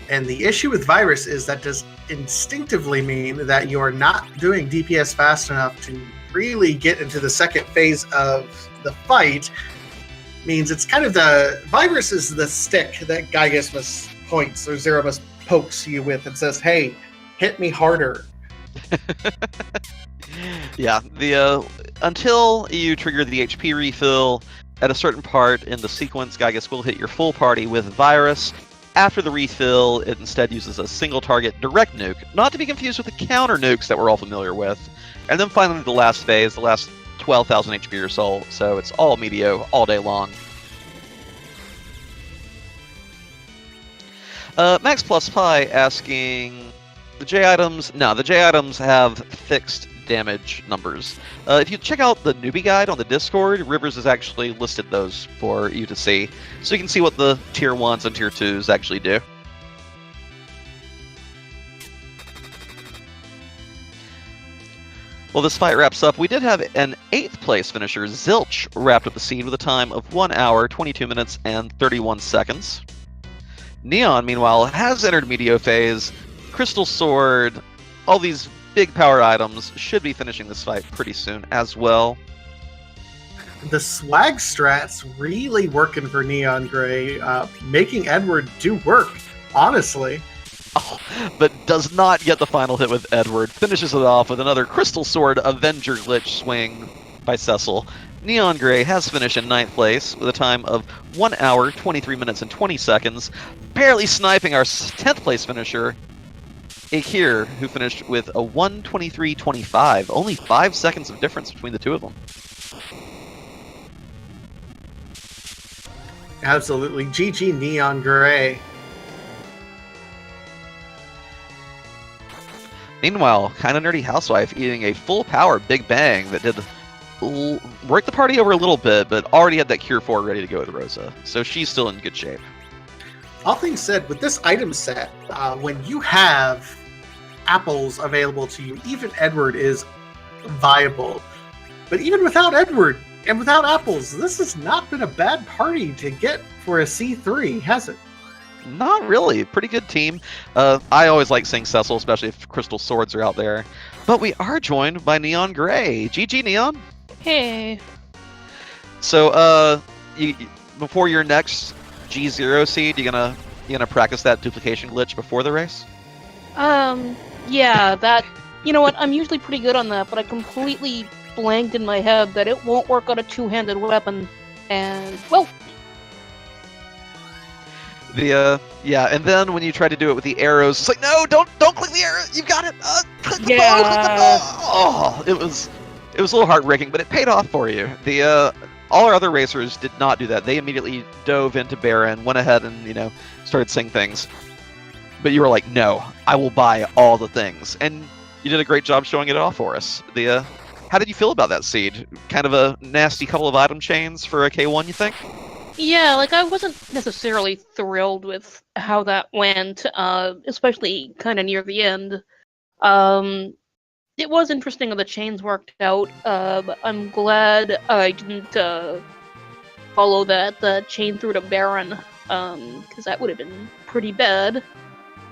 And the issue with virus is that does instinctively mean that you're not doing DPS fast enough to really get into the second phase of the fight. Means it's kind of the virus is the stick that Gygismus points or Zeromus pokes you with and says, "Hey, hit me harder." Yeah, the until you trigger the HP refill at a certain part in the sequence, Gygus will hit your full party with virus. After the refill, it instead uses a single target direct nuke, not to be confused with the counter nukes that we're all familiar with. And then finally the last phase, the last 12,000 HP or so it's all Meteo all day long. Max Plus Pi asking, the J items? No, the J items have fixed damage numbers. If you check out the newbie guide on the Discord, Rivers has actually listed those for you to see, so you can see what the tier 1s and tier 2s actually do. Well, this fight wraps up. We did have an 8th place finisher, Zilch, wrapped up the scene with a time of 1 hour, 22 minutes, and 31 seconds. Neon, meanwhile, has entered Meteo phase. Crystal Sword, all these big power items should be finishing this fight pretty soon as well. The swag strats really working for Neon Gray, making Edward do work, honestly. Oh, but does not get the final hit with Edward. Finishes it off with another Crystal Sword Avenger Glitch swing by Cecil. Neon Gray has finished in 9th place with a time of 1 hour, 23 minutes, and 20 seconds, barely sniping our 10th place finisher, Akir, who finished with a 1:23.25. Only 5 seconds of difference between the two of them. Absolutely. GG Neon Gray. Meanwhile, Kinda Nerdy Housewife eating a full power Big Bang that did work the party over a little bit, but already had that Cure 4 ready to go with Rosa. So she's still in good shape. All things said, with this item set, when you have apples available to you, even Edward is viable. But even without Edward and without apples, this has not been a bad party to get for a C3, has it? Not really. Pretty good team. I always like seeing Cecil, especially if Crystal Swords are out there. But we are joined by Neon Gray. GG, Neon. Hey. So, before your next G0 seed, you gonna practice that duplication glitch before the race? Yeah, that You know what? I'm usually pretty good on that, but I completely blanked in my head that it won't work on a two-handed weapon. And, well, Yeah, and then when you try to do it with the arrows, it's like, no, don't click the arrow. You've got it. Click the bow. Click the bow. Oh, it was a little heartbreaking, but it paid off for you. All our other racers did not do that. They immediately dove into Baron, went ahead and started saying things. But you were like, no, I will buy all the things, and you did a great job showing it off for us. How did you feel about that seed? Kind of a nasty couple of item chains for a K1, you think? yeah, like, I wasn't necessarily thrilled with how that went, especially kind of near the end. It was interesting how the chains worked out, but I'm glad I didn't follow the chain through to Baron, because that would have been pretty bad.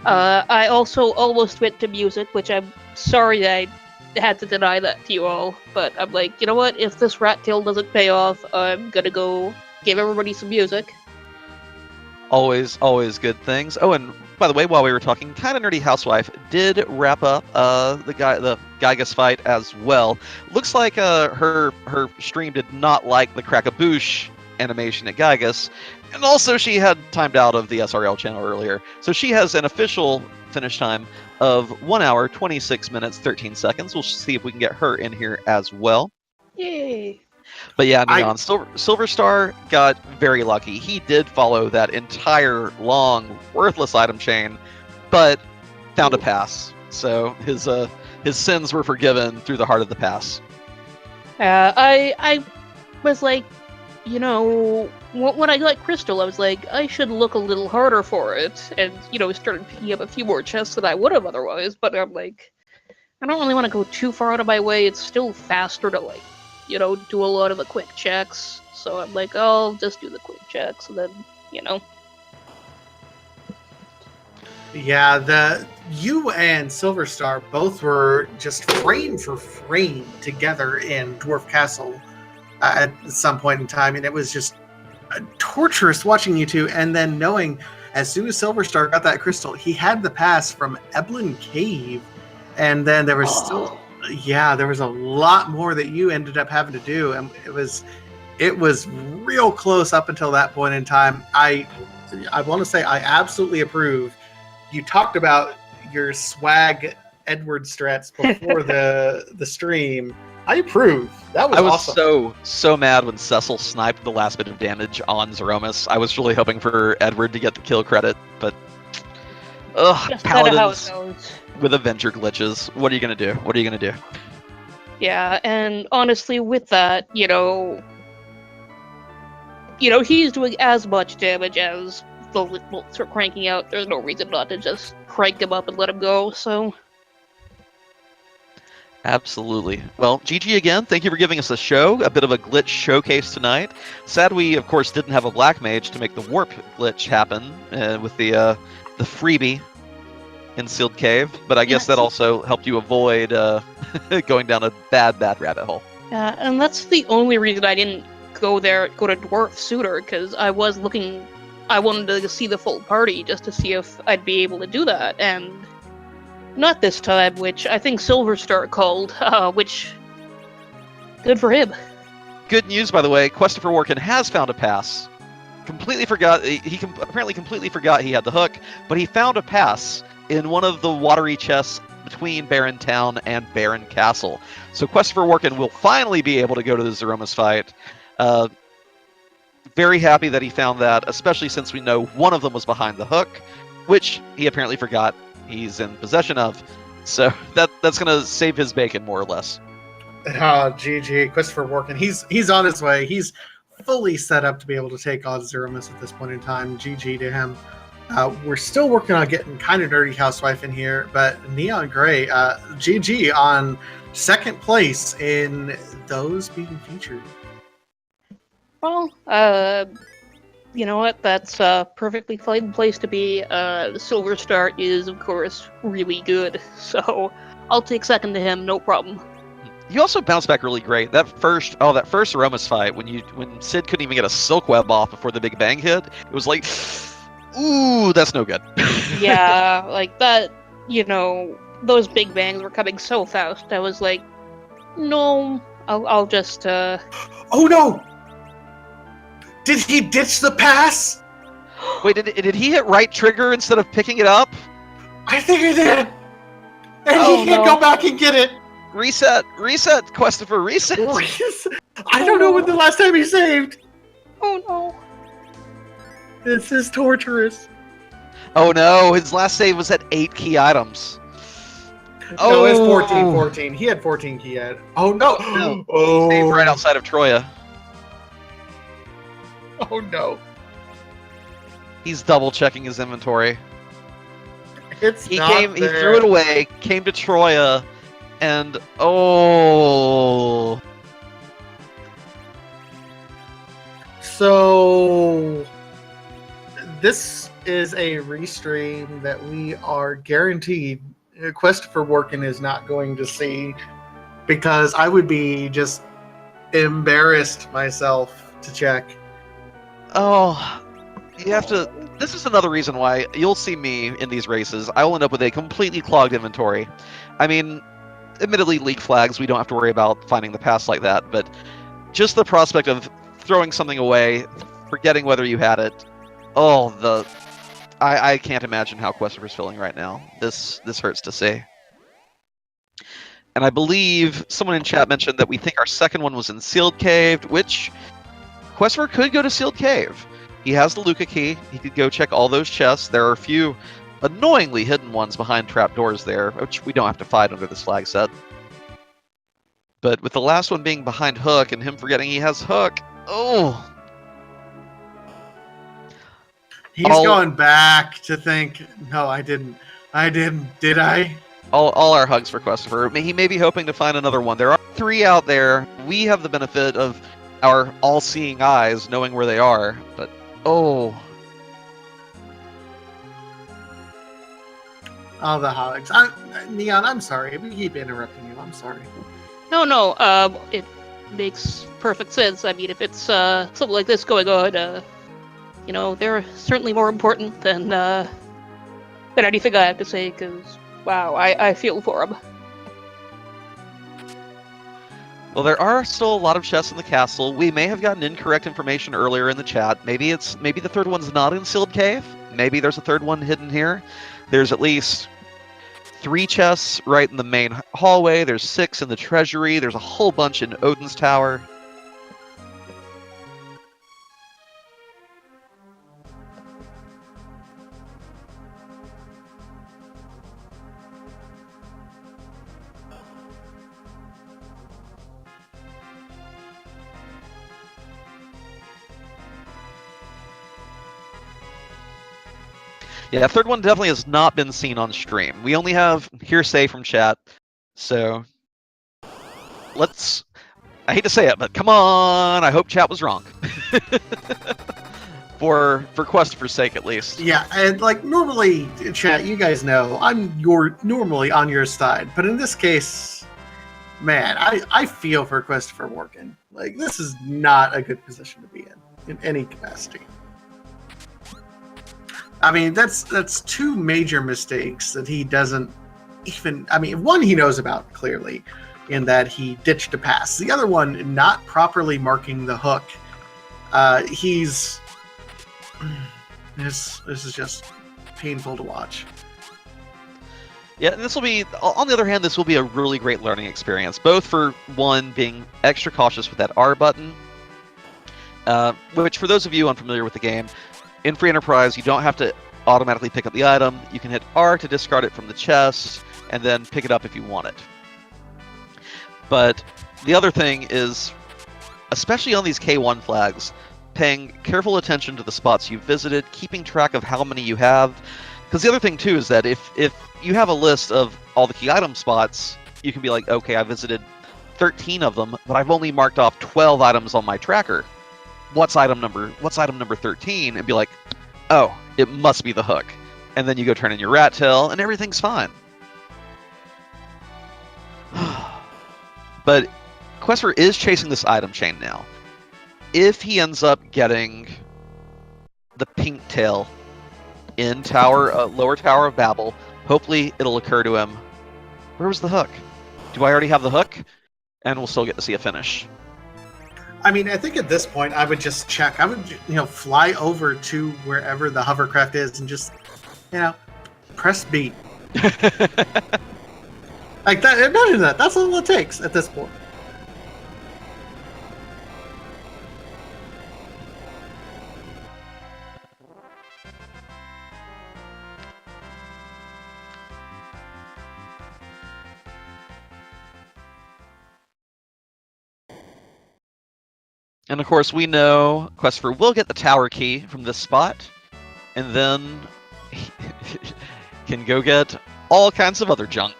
I also almost went to music, which I'm sorry I had to deny that to you all, but I'm like, you know what, if this rat tail doesn't pay off, I'm gonna go give everybody some music. Always good things. Oh, and by the way, while we were talking, Kinda Nerdy Housewife did wrap up the Gygas fight as well. Looks like her stream did not like the Crackaboosh animation at Gygas, and also she had timed out of the SRL channel earlier, so she has an official finish time of 1 hour 26 minutes 13 seconds. We'll see if we can get her in here as well. Yay! But yeah, Neon Silver Star got very lucky. He did follow that entire long, worthless item chain, but found a pass. So his sins were forgiven through the heart of the pass. I was like, when I got Crystal, I was like, I should look a little harder for it, and started picking up a few more chests than I would have otherwise. But I'm like, I don't really want to go too far out of my way. It's still faster to do a lot of the quick checks. So I'm like, I'll just do the quick checks, and then, Yeah, you and Silver Star both were just frame for frame together in Dwarf Castle at some point in time, and it was just torturous watching you two, and then knowing as soon as Silver Star got that crystal, he had the pass from Eblin Cave, and then there was there was a lot more that you ended up having to do, and it was real close up until that point in time. I want to say I absolutely approve. You talked about your swag Edward strats before the stream. I approve. That was awesome. I was so mad when Cecil sniped the last bit of damage on Zeromus. I was really hoping for Edward to get the kill credit, but Paladins with Avenger glitches. What are you gonna do? Yeah, and honestly, with that, he's doing as much damage as the bolts are cranking out. There's no reason not to just crank him up and let him go. So. Absolutely. Well, GG again. Thank you for giving us a show, a bit of a glitch showcase tonight. Sad we, of course, didn't have a black mage to make the warp glitch happen with the freebie in Sealed Cave, but I guess that also helped you avoid going down a bad rabbit hole. Yeah, and that's the only reason I didn't go to Dwarf sooner, because I wanted to see the full party just to see if I'd be able to do that, and not this time, which I think Silver Star called, which, good for him. Good news, by the way, Christopher Workin has found a pass. Completely forgot, apparently completely forgot he had the hook, but he found a pass in one of the watery chests between Baron Town and Baron Castle. So Christopher Workin will finally be able to go to the Zeromus fight. Very happy that he found that, especially since we know one of them was behind the hook, which he apparently forgot he's in possession of. So that's going to save his bacon, more or less. GG, Christopher Workin. He's on his way. He's fully set up to be able to take on Zeromus at this point in time. GG to him. We're still working on getting Kinda Nerdy Housewife in here, but Neon Gray, GG on second place in those being featured. Well, you know what? That's a perfectly fine place to be. The Silver Star is, of course, really good, so I'll take second to him, no problem. You also bounced back really great. That first Aromas fight, when Sid couldn't even get a Silk Web off before the Big Bang hit, it was like, ooh, that's no good. Yeah, like that, those big bangs were coming so fast. I was like, no, I'll just Oh no! Did he ditch the pass? Wait, did he hit right trigger instead of picking it up? I think he did. And Oh, he can't no. go back and get it. Reset, Questifer, reset. I don't know when the last time he saved. Oh no. This is torturous. Oh no, his last save was at 8 key items. No, it's Oh. 14. He had 14 key items. Oh no. No. Oh. Save right outside of Troya. Oh no. He's double checking his inventory. It's He not came, he there. threw it away, came to Troya, and oh. So this is a restream that we are guaranteed Quest for Working is not going to see, Because I would be just embarrassed myself to check. Oh, you have to. This is another reason why you'll see me in these races. I will end up with a completely clogged inventory. I mean, admittedly, leak flags, we don't have to worry about finding the pass like that, but just the prospect of throwing something away, forgetting whether you had it. Oh, I can't imagine how Questifer's feeling right now. This hurts to see. And I believe someone in chat mentioned that we think our second one was in Sealed Cave, which Questifer could go to Sealed Cave. He has the Luca key. He could go check all those chests. There are a few annoyingly hidden ones behind trapdoors there, which we don't have to fight under this flag set. But with the last one being behind Hook and him forgetting he has Hook, oh. He's going back to think, no, I didn't. Did I? All our hugs for Questifer. He may be hoping to find another one. There are 3 out there. We have the benefit of our all-seeing eyes knowing where they are, but oh. Oh, the hugs. Neon, I'm sorry. We keep interrupting you. I'm sorry. No, it makes perfect sense. I mean, if it's something like this going on, you know, they're certainly more important than anything I have to say, because, wow, I feel for them. Well, there are still a lot of chests in the castle. We may have gotten incorrect information earlier in the chat. Maybe the third one's not in Sealed Cave. Maybe there's a third one hidden here. There's at least 3 chests right in the main hallway. There's 6 in the treasury. There's a whole bunch in Odin's Tower. Yeah, third one definitely has not been seen on stream. We only have hearsay from chat, so let's. I hate to say it, but come on! I hope chat was wrong. for Questifer's sake, at least. Yeah, and like normally, chat, you guys know I'm normally on your side, but in this case, man, I feel for Questifer Working. Like, this is not a good position to be in any capacity. I mean, that's 2 major mistakes that he doesn't even. I mean, one he knows about clearly, in that he ditched a pass. The other one, not properly marking the hook. This is just painful to watch. Yeah, and this will be. On the other hand, this will be a really great learning experience, both for one being extra cautious with that R button, which for those of you unfamiliar with the game. In Free Enterprise, you don't have to automatically pick up the item. You can hit R to discard it from the chest, and then pick it up if you want it. But the other thing is, especially on these K1 flags, paying careful attention to the spots you've visited, keeping track of how many you have. Because the other thing, too, is that if you have a list of all the key item spots, you can be like, okay, I visited 13 of them, but I've only marked off 12 items on my tracker. What's item number 13? And be like, oh, it must be the hook. And then you go turn in your rat tail and everything's fine. But Questifer is chasing this item chain now. If he ends up getting the pink tail in Lower Tower of Babel, hopefully it'll occur to him Where was the hook? Do I already have the hook? And we'll still get to see a finish. I mean, I think at this point, I would just check. I would, fly over to wherever the hovercraft is and just, press B. Like that. Imagine that. That's all it takes at this point. And of course, we know Questifer will get the tower key from this spot, and then he can go get all kinds of other junk.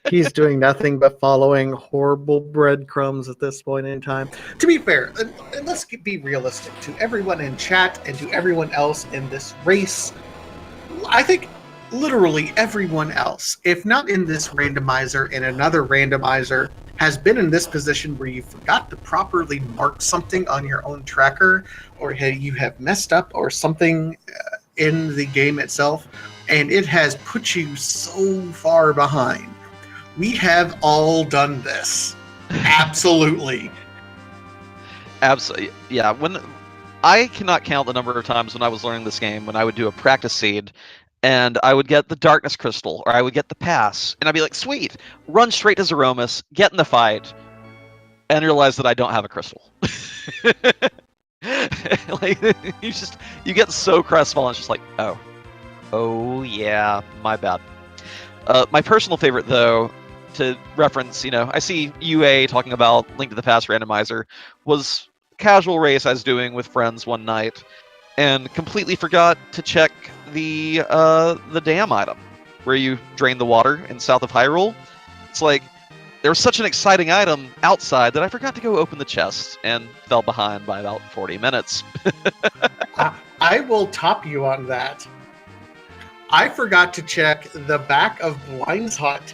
He's doing nothing but following horrible breadcrumbs at this point in time. To be fair, and let's be realistic to everyone in chat and to everyone else in this race, I think literally everyone else, if not in this randomizer, in another randomizer, has been in this position where you forgot to properly mark something on your own tracker, or you have messed up or something in the game itself, and it has put you so far behind. We have all done this. Absolutely. Absolutely. Yeah, when I cannot count the number of times when I was learning this game when I would do a practice seed and I would get the darkness crystal or I would get the pass and I'd be like, sweet, run straight to Zeromus, get in the fight, and realize that I don't have a crystal. Like you get so crestfallen, it's just like, oh yeah, my bad. My personal favorite though, to reference, I see UA talking about Link to the Past randomizer, was casual race I was doing with friends one night, and completely forgot to check the dam item, where you drain the water in south of Hyrule. It's like, there was such an exciting item outside that I forgot to go open the chest, and fell behind by about 40 minutes. I will top you on that. I forgot to check the back of Blind's Hut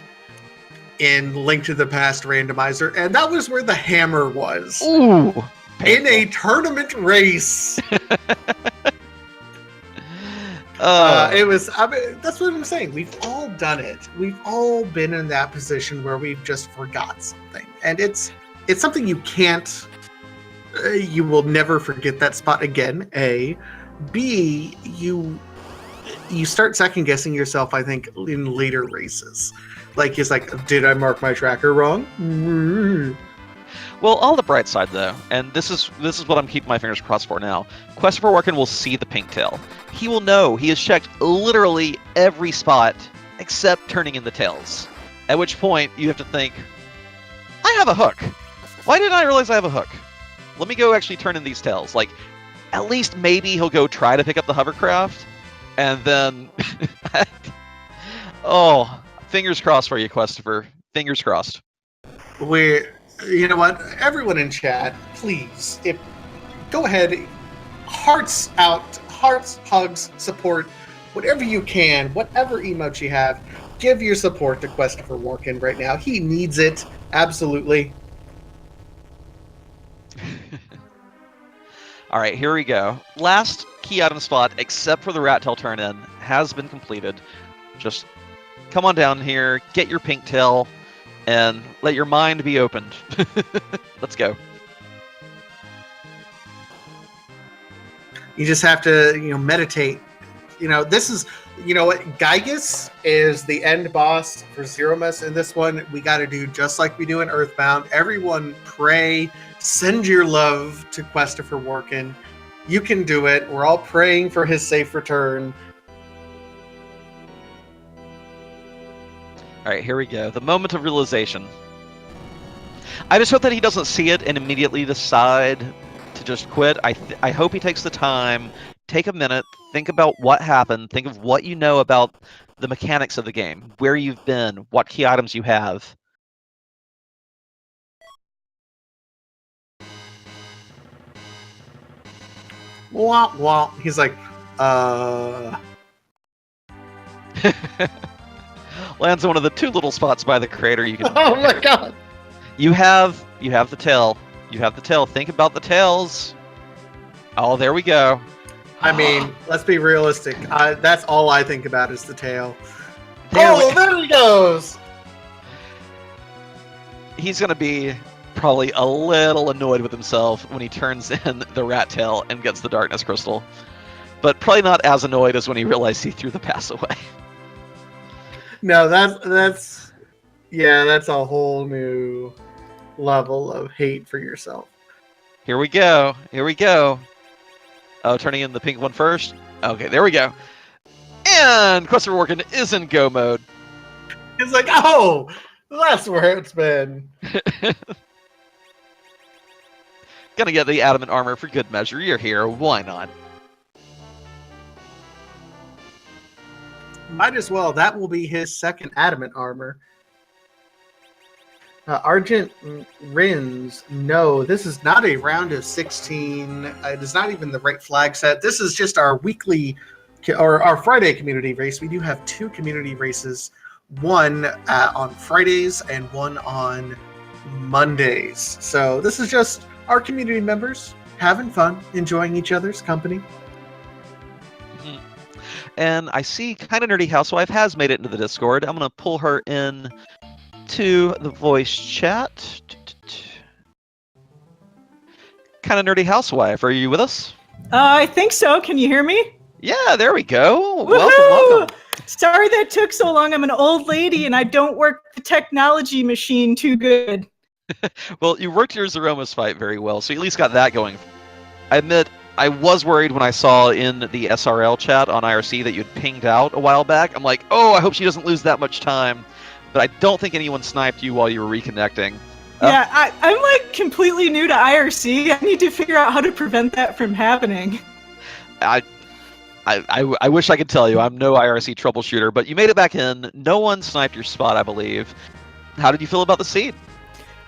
in Link to the Past randomizer, and that was where the hammer was. Ooh! In a tournament race. It was. I mean, that's what I'm saying. We've all done it. We've all been in that position where we've just forgot something, and it's something you can't. You will never forget that spot again. A, B, you start second guessing yourself. I think in later races, like it's like, did I mark my tracker wrong? Mm-hmm. Well, on the bright side, though, and this is what I'm keeping my fingers crossed for now, Questifer Workin will see the pink tail. He will know he has checked literally every spot except turning in the tails. At which point, you have to think, I have a hook. Why didn't I realize I have a hook? Let me go actually turn in these tails. Like, at least maybe he'll go try to pick up the hovercraft, and then... Oh, fingers crossed for you, Questifer. Fingers crossed. You know what? Everyone in chat, please, go ahead, hearts out, hearts, hugs, support, whatever you can, whatever emote you have, give your support to Questifer Workin right now. He needs it, absolutely. All right, here we go. Last key item spot, except for the rat tail turn in, has been completed. Just come on down here, get your pink tail, and let your mind be opened. Let's go. You just have to, meditate. This is, what, Gygus is the end boss for Zeromus. In this one, we got to do just like we do in Earthbound. Everyone pray, send your love to Questifer Workin. You can do it. We're all praying for his safe return. All right, here we go. The moment of realization. I just hope that he doesn't see it and immediately decide to just quit. I hope he takes the time, take a minute, think about what happened, think of what you know about the mechanics of the game, where you've been, what key items you have. Wah, wah. He's like, Lands on one of the two little spots by the crater. You can. Oh my god! You have the tail. You have the tail. Think about the tails. Oh, there we go. I mean, let's be realistic. That's all I think about is the tail. There there he goes. he's going to be probably a little annoyed with himself when he turns in the rat tail and gets the darkness crystal. But probably not as annoyed as when he realized he threw the pass away. No, that's a whole new level of hate for yourself. Here we go. Oh, turning in the pink one first. Okay, there we go. And Quest for Working is in go mode. It's like, oh, that's where it's been. Gonna get the adamant armor for good measure. You're here. Why not? Might as well. That will be his second adamant armor. Argent Rins, no, this is not a round of 16. It is not even the right flag set. This is just our weekly or our Friday community race. We do have 2 community races, one on Fridays and one on Mondays. So this is just our community members having fun, enjoying each other's company. And I see Kinda Nerdy Housewife has made it into the Discord. I'm going to pull her in to the voice chat. Kinda Nerdy Housewife, are you with us? I think so. Can you hear me? Yeah, there we go. Woohoo! Welcome. Sorry that took so long. I'm an old lady and I don't work the technology machine too good. Well, you worked your Zeroma's fight very well, so you at least got that going. I admit, I was worried when I saw in the SRL chat on IRC that you'd pinged out a while back. I'm like, oh, I hope she doesn't lose that much time. But I don't think anyone sniped you while you were reconnecting. Yeah, I'm like completely new to IRC. I need to figure out how to prevent that from happening. I wish I could tell you. I'm no IRC troubleshooter, but you made it back in. No one sniped your spot, I believe. How did you feel about the seed?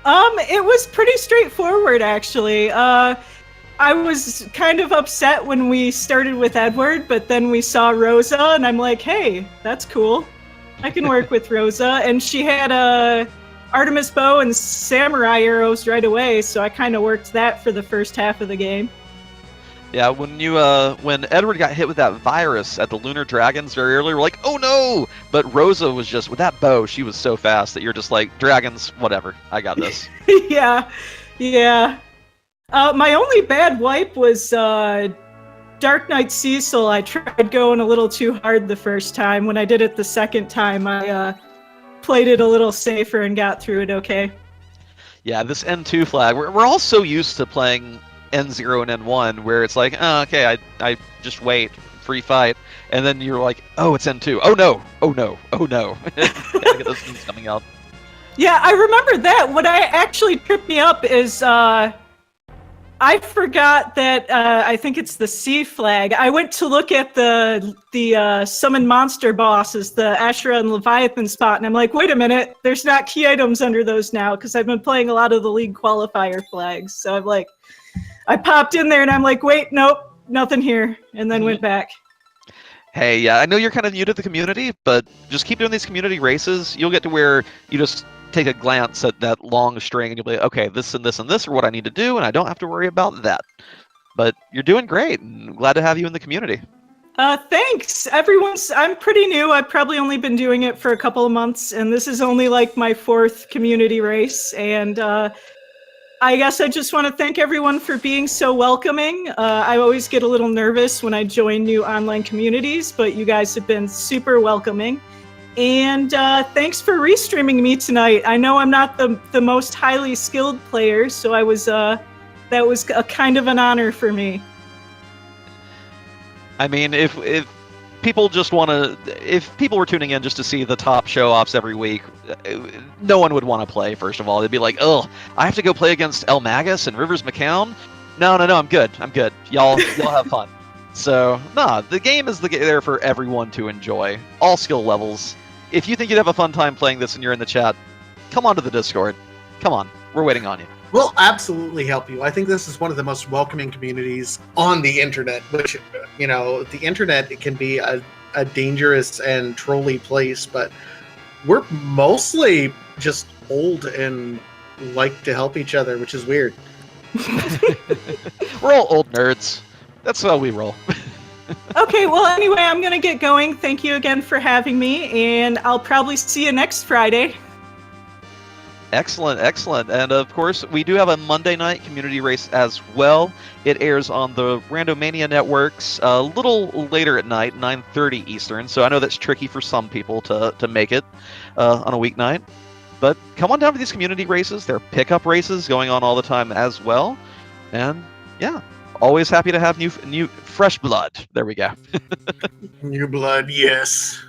It was pretty straightforward, actually. I was kind of upset when we started with Edward, but then we saw Rosa, and I'm like, hey, that's cool. I can work with Rosa. And she had a Artemis bow and samurai arrows right away, so I kind of worked that for the first half of the game. Yeah, when Edward got hit with that virus at the Lunar Dragons very early, we're like, oh no! But Rosa was just, with that bow, she was so fast that you're just like, dragons, whatever, I got this. Yeah. My only bad wipe was Dark Knight Cecil. I tried going a little too hard the first time. When I did it the second time, I played it a little safer and got through it okay. Yeah, this N2 flag, we're all so used to playing N0 and N1, where it's like, oh, okay, I just wait, free fight, and then you're like, oh, it's N2, oh no. Gotta get those things coming out. Yeah, I remember that. What actually tripped me up is I forgot that I think it's the C flag. I went to look at the summon monster bosses, the Ashura and Leviathan spot, and I'm like, wait a minute, there's not key items under those now, because I've been playing a lot of the league qualifier flags. So I'm like, I popped in there and I'm like, wait, nope, nothing here, and then went back. Hey, yeah, I know you're kind of new to the community, but just keep doing these community races. You'll get to where you just take a glance at that long string and you'll be like, okay, this and this and this are what I need to do, and I don't have to worry about that. But you're doing great, and I'm glad to have you in the community. Thanks. I'm pretty new. I've probably only been doing it for a couple of months, and this is only like my 4th community race, and I guess I just want to thank everyone for being so welcoming. I always get a little nervous when I join new online communities, but you guys have been super welcoming. And thanks for restreaming me tonight. I know I'm not the most highly skilled player, so that was a kind of an honor for me. I mean, if people just want to, if people were tuning in just to see the top show-offs every week, no one would want to play, first of all. They'd be like, oh, I have to go play against El Magus and Rivers McCown? No, I'm good. Y'all have fun. So, the game is there for everyone to enjoy. All skill levels. If you think you'd have a fun time playing this and you're in the chat, come on to the Discord. Come on. We're waiting on you. We'll absolutely help you. I think this is one of the most welcoming communities on the internet, which, the internet, it can be a dangerous and trolly place, but we're mostly just old and like to help each other, which is weird. We're all old nerds. That's how we roll. Okay, well, anyway, I'm going to get going. Thank you again for having me, and I'll probably see you next Friday. Excellent, excellent. And of course, we do have a Monday night community race as well. It airs on the Randomania networks a little later at night, 9:30 Eastern. So I know that's tricky for some people to make it on a weeknight. But come on down for these community races. There are pickup races going on all the time as well. And yeah, always happy to have new fresh blood. There we go. New blood, yes.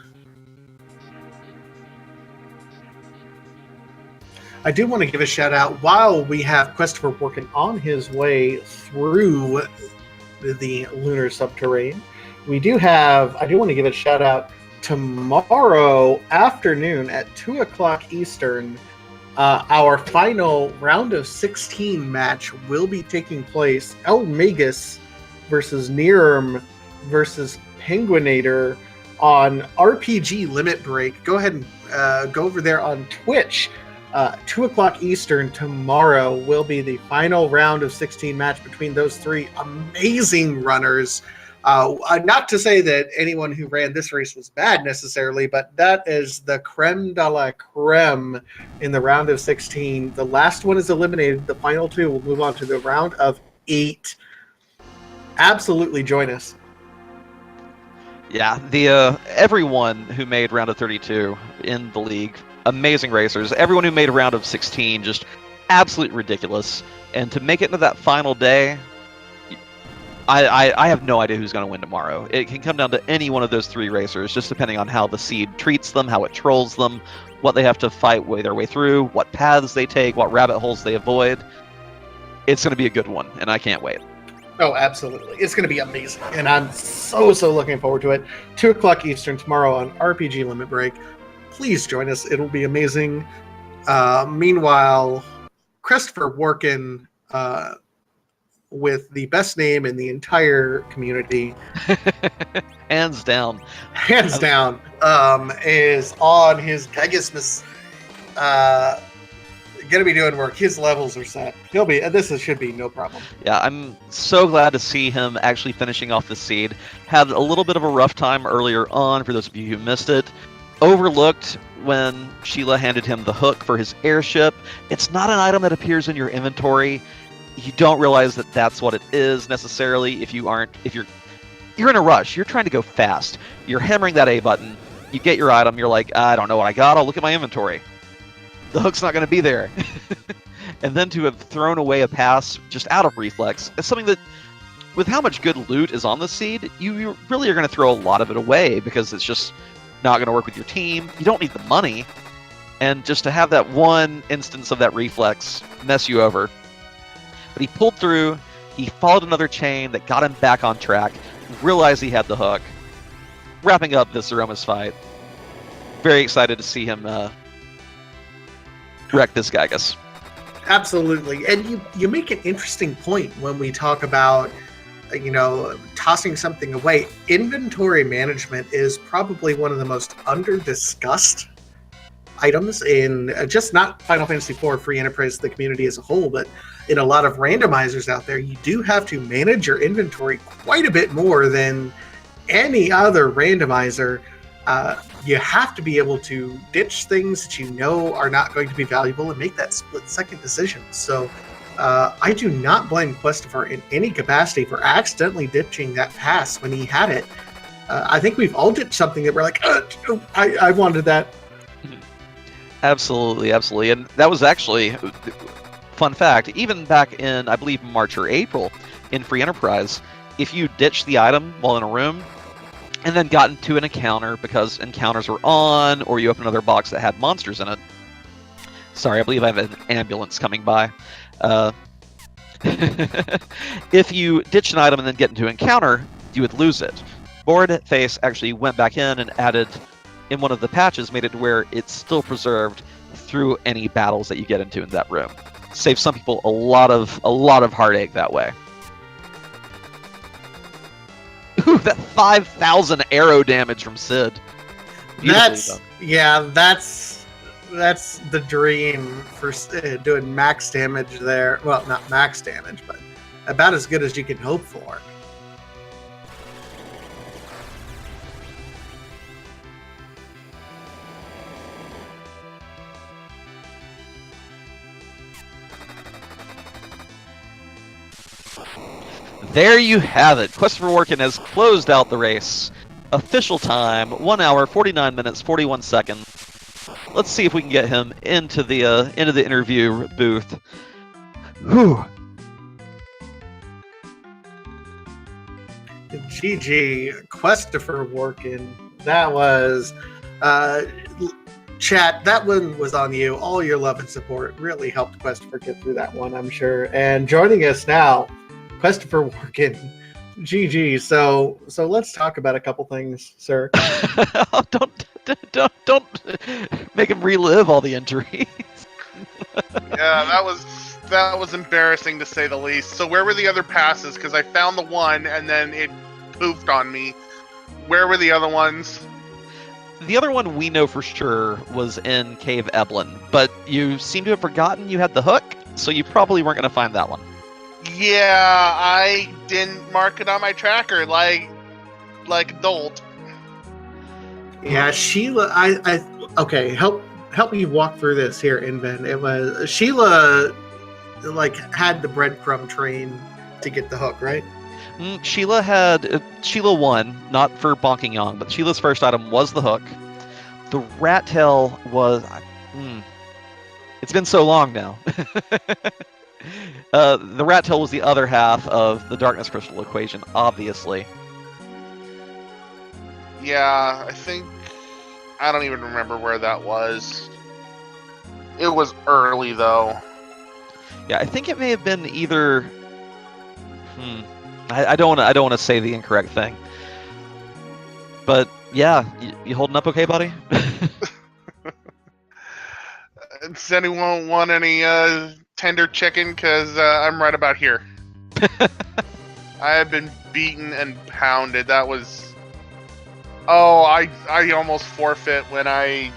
I do want to give a shout out while we have Christopher working on his way through the lunar subterrane. I do want to give a shout out tomorrow afternoon at 2 o'clock Eastern. Our final round of 16 match will be taking place. El Magus versus Nirm versus Penguinator on RPG Limit Break. Go ahead and go over there on Twitch. 2 o'clock Eastern tomorrow will be the final round of 16 match between those three amazing runners. Not to say that anyone who ran this race was bad necessarily, but that is the creme de la creme in the round of 16. The last one is eliminated. The final two will move on to the round of 8. Absolutely join us. Yeah, the everyone who made round of 32 in the league, amazing racers. Everyone who made a round of 16, just absolutely ridiculous. And to make it into that final day, I have no idea who's going to win tomorrow. It can come down to any one of those three racers, just depending on how the seed treats them, how it trolls them, what they have to fight their way through, what paths they take, what rabbit holes they avoid. It's going to be a good one, and I can't wait. Oh, absolutely. It's going to be amazing. And I'm so looking forward to it. 2 o'clock Eastern tomorrow on RPG Limit Break. Please join us. It'll be amazing. Meanwhile, Christopher working with the best name in the entire community. Hands down. Hands down. Is on his Pegasus. Gonna be doing work. His levels are set. Should be no problem. Yeah, I'm so glad to see him actually finishing off the seed. Had a little bit of a rough time earlier on, for those of you who missed it. Overlooked when Sheila handed him the hook for his airship. It's not an item that appears in your inventory. You don't realize that that's what it is necessarily if you're in a rush. You're trying to go fast. You're hammering that A button. You get your item. You're like, I don't know what I got. I'll look at my inventory. The hook's not going to be there. And then to have thrown away a pass just out of reflex is something that, with how much good loot is on the seed, you really are going to throw a lot of it away because it's just not going to work with your team. You don't need the money. And just to have that one instance of that reflex mess you over. But he pulled through. He followed another chain that got him back on track. Realized he had the hook. Wrapping up this Aromas fight. Very excited to see him wreck this Gygus. Absolutely. And you make an interesting point when we talk about, tossing something away. Inventory management is probably one of the most under-discussed items in just not Final Fantasy IV Free Enterprise, the community as a whole, but in a lot of randomizers out there. You do have to manage your inventory quite a bit more than any other randomizer. You have to be able to ditch things that you know are not going to be valuable and make that split-second decision. So I do not blame Christopher in any capacity for accidentally ditching that pass when he had it. I think we've all ditched something that we're like, I wanted that. Absolutely, absolutely. And that was actually, fun fact, even back in, I believe, March or April in Free Enterprise, if you ditch the item while in a room and then got into an encounter because encounters were on, or you open another box that had monsters in it. Sorry, I believe I have an ambulance coming by. If you ditch an item and then get into an encounter, you would lose it. Boardface actually went back in and added, in one of the patches, made it to where it's still preserved through any battles that you get into in that room. Saves some people a lot of heartache that way. Ooh, that 5,000 arrow damage from Sid. That's the dream for doing max damage there. Well, not max damage, but about as good as you can hope for. there you have it. Christopher Workin has closed out the race. Official time, 1 hour, 49 minutes, 41 seconds. Let's see if we can get him into the interview booth. Whew. GG, Christopher Workin. That was, chat, that one was on you. All your love and support really helped Christopher get through that one, I'm sure. And joining us now, Christopher Workin. GG. So let's talk about a couple things, sir. don't make him relive all the injuries. Yeah, that was embarrassing to say the least. So where were the other passes? Because I found the one and then it poofed on me. Where were the other ones? The other one we know for sure was in Cave Eblin, but you seem to have forgotten you had the hook, so you probably weren't going to find that one. Yeah, I didn't mark it on my tracker like adult. Yeah, Sheila, okay, help me walk through this here, Inven. It was Sheila, like, had the breadcrumb train to get the hook, right? Sheila won, not for bonking Yang, but Sheila's first item was the hook. The rat tail was, it's been so long now. The rat tail was the other half of the darkness crystal equation, obviously. Yeah, I don't even remember where that was. It was early though. Yeah, I think it may have been either. I don't want to say the incorrect thing. But yeah, you holding up okay, buddy? Does anyone want any tender chicken? Because I'm right about here. I have been beaten and pounded. That was... Oh, I almost forfeit when I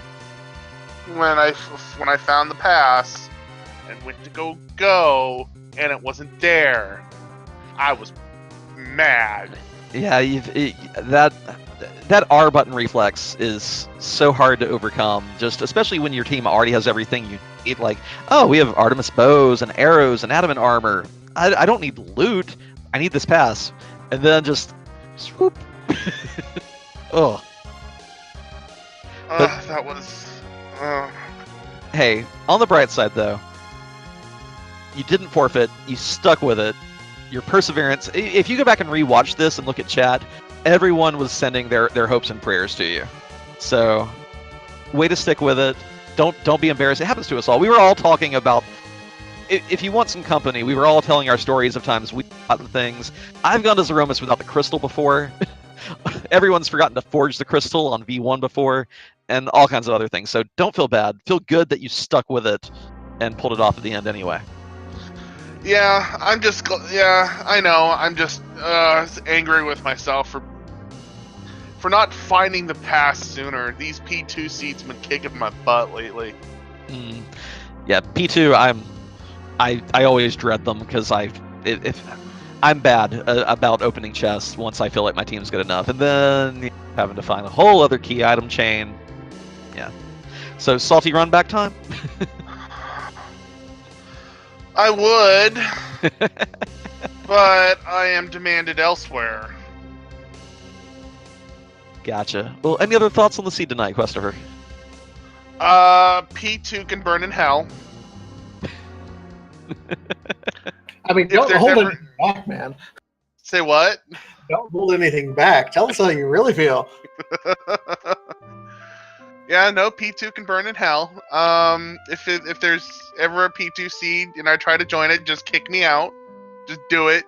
found the pass and went to go and it wasn't there. I was mad. Yeah, that R button reflex is so hard to overcome. Just especially when your team already has everything you need. Like, oh, we have Artemis bows and arrows and adamant armor. I don't need loot. I need this pass, and then just swoop. Oh. That was. Hey, on the bright side though, you didn't forfeit. You stuck with it. Your perseverance. If you go back and rewatch this and look at chat, everyone was sending their hopes and prayers to you. So, way to stick with it. Don't be embarrassed. It happens to us all. We were all talking about. If you want some company, we were all telling our stories of times we've gotten things. I've gone to Zeromus without the crystal before. Everyone's forgotten to forge the crystal on V1 before, and all kinds of other things. So don't feel bad. Feel good that you stuck with it and pulled it off at the end anyway. Yeah, I know. I'm just angry with myself for not finding the pass sooner. These P2 seats have been kicking my butt lately. Yeah, P2. I always dread them because if I'm bad about opening chests once I feel like my team's good enough, and then having to find a whole other key item chain. Yeah. So salty run back time. I would, but I am demanded elsewhere. Gotcha. Well, any other thoughts on the seed tonight, Christopher? P2 can burn in hell. I mean, don't hold anything back, man. Say what? Don't hold anything back. Tell us how you really feel. Yeah, no, P2 can burn in hell. If there's ever a P2 seed and I try to join it, just kick me out. Just do it.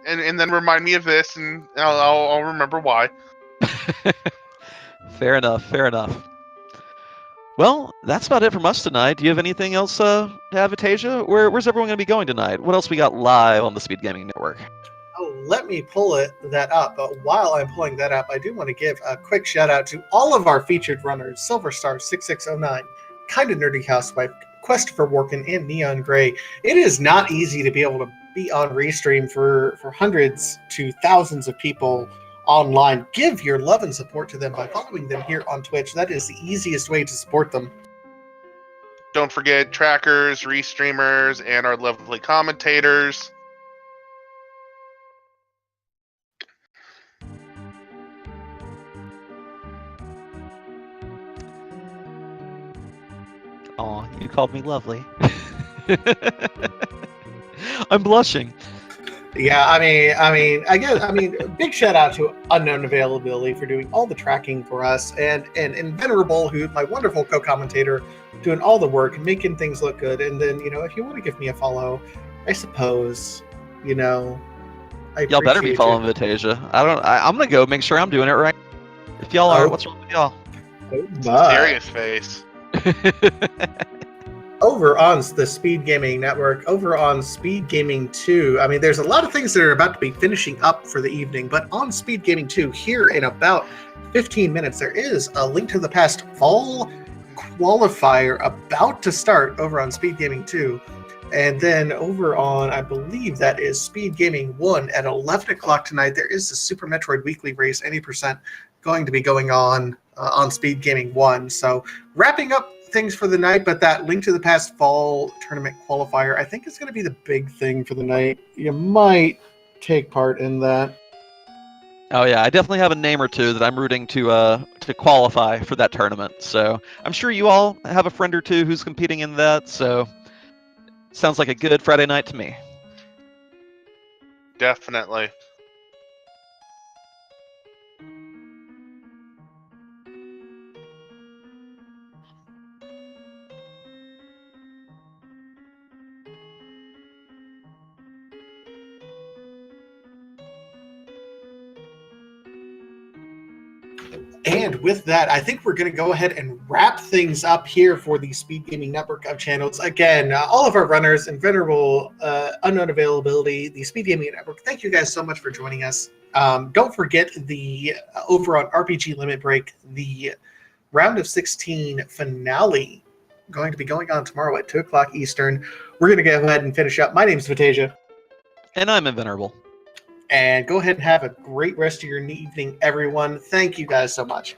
And then remind me of this, and I'll remember why. Fair enough. Well, that's about it from us tonight. Do you have anything else to have, Atasia? Where's everyone going to be going tonight? What else we got live on the Speed Gaming Network? Oh, let me pull that up. But while I'm pulling that up, I do want to give a quick shout out to all of our featured runners: Silverstar6609, Kinda Nerdy Housewife, Christopher Workin, and Neon Gray. It is not easy to be able to be on Restream for hundreds to thousands of people online. Give your love and support to them by following them here on Twitch. That is the easiest way to support them. Don't forget trackers, restreamers, and our lovely commentators. Oh, you called me lovely. I'm blushing. Yeah, I mean, big shout out to Unknown Availability for doing all the tracking for us, and Venerable, who my wonderful co-commentator, doing all the work and making things look good. And then, if you want to give me a follow, I suppose, I Y'all better be appreciate following you. Vitasia. I'm gonna go make sure I'm doing it right. If y'all aren't, Oh. what's wrong with y'all? But Serious face. over on the Speed Gaming Network, over on Speed Gaming 2, I mean, there's a lot of things that are about to be finishing up for the evening, but on Speed Gaming 2, here in about 15 minutes, there is a Link to the Past fall qualifier about to start over on Speed Gaming 2. And then over on, I believe that is Speed Gaming 1 at 11 o'clock tonight, there is the Super Metroid Weekly Race 80% going to be going on Speed Gaming 1. So wrapping up things for the night, but that Link to the Past fall tournament qualifier, I think is going to be the big thing for the night. You might take part in that. Oh yeah, I definitely have a name or two that I'm rooting to qualify for that tournament. So I'm sure you all have a friend or two who's competing in that. So sounds like a good Friday night to me. Definitely. And with that, I think we're going to go ahead and wrap things up here for the Speed Gaming Network of channels. Again, all of our runners and Venerable, Unknown Availability, the Speed Gaming Network, thank you guys so much for joining us. Don't forget the over on RPG Limit Break, the round of 16 finale going to be going on tomorrow at 2 o'clock Eastern. We're going to go ahead and finish up. My name is Vitasia. And I'm Invenerable. And go ahead and have a great rest of your evening, everyone. Thank you guys so much.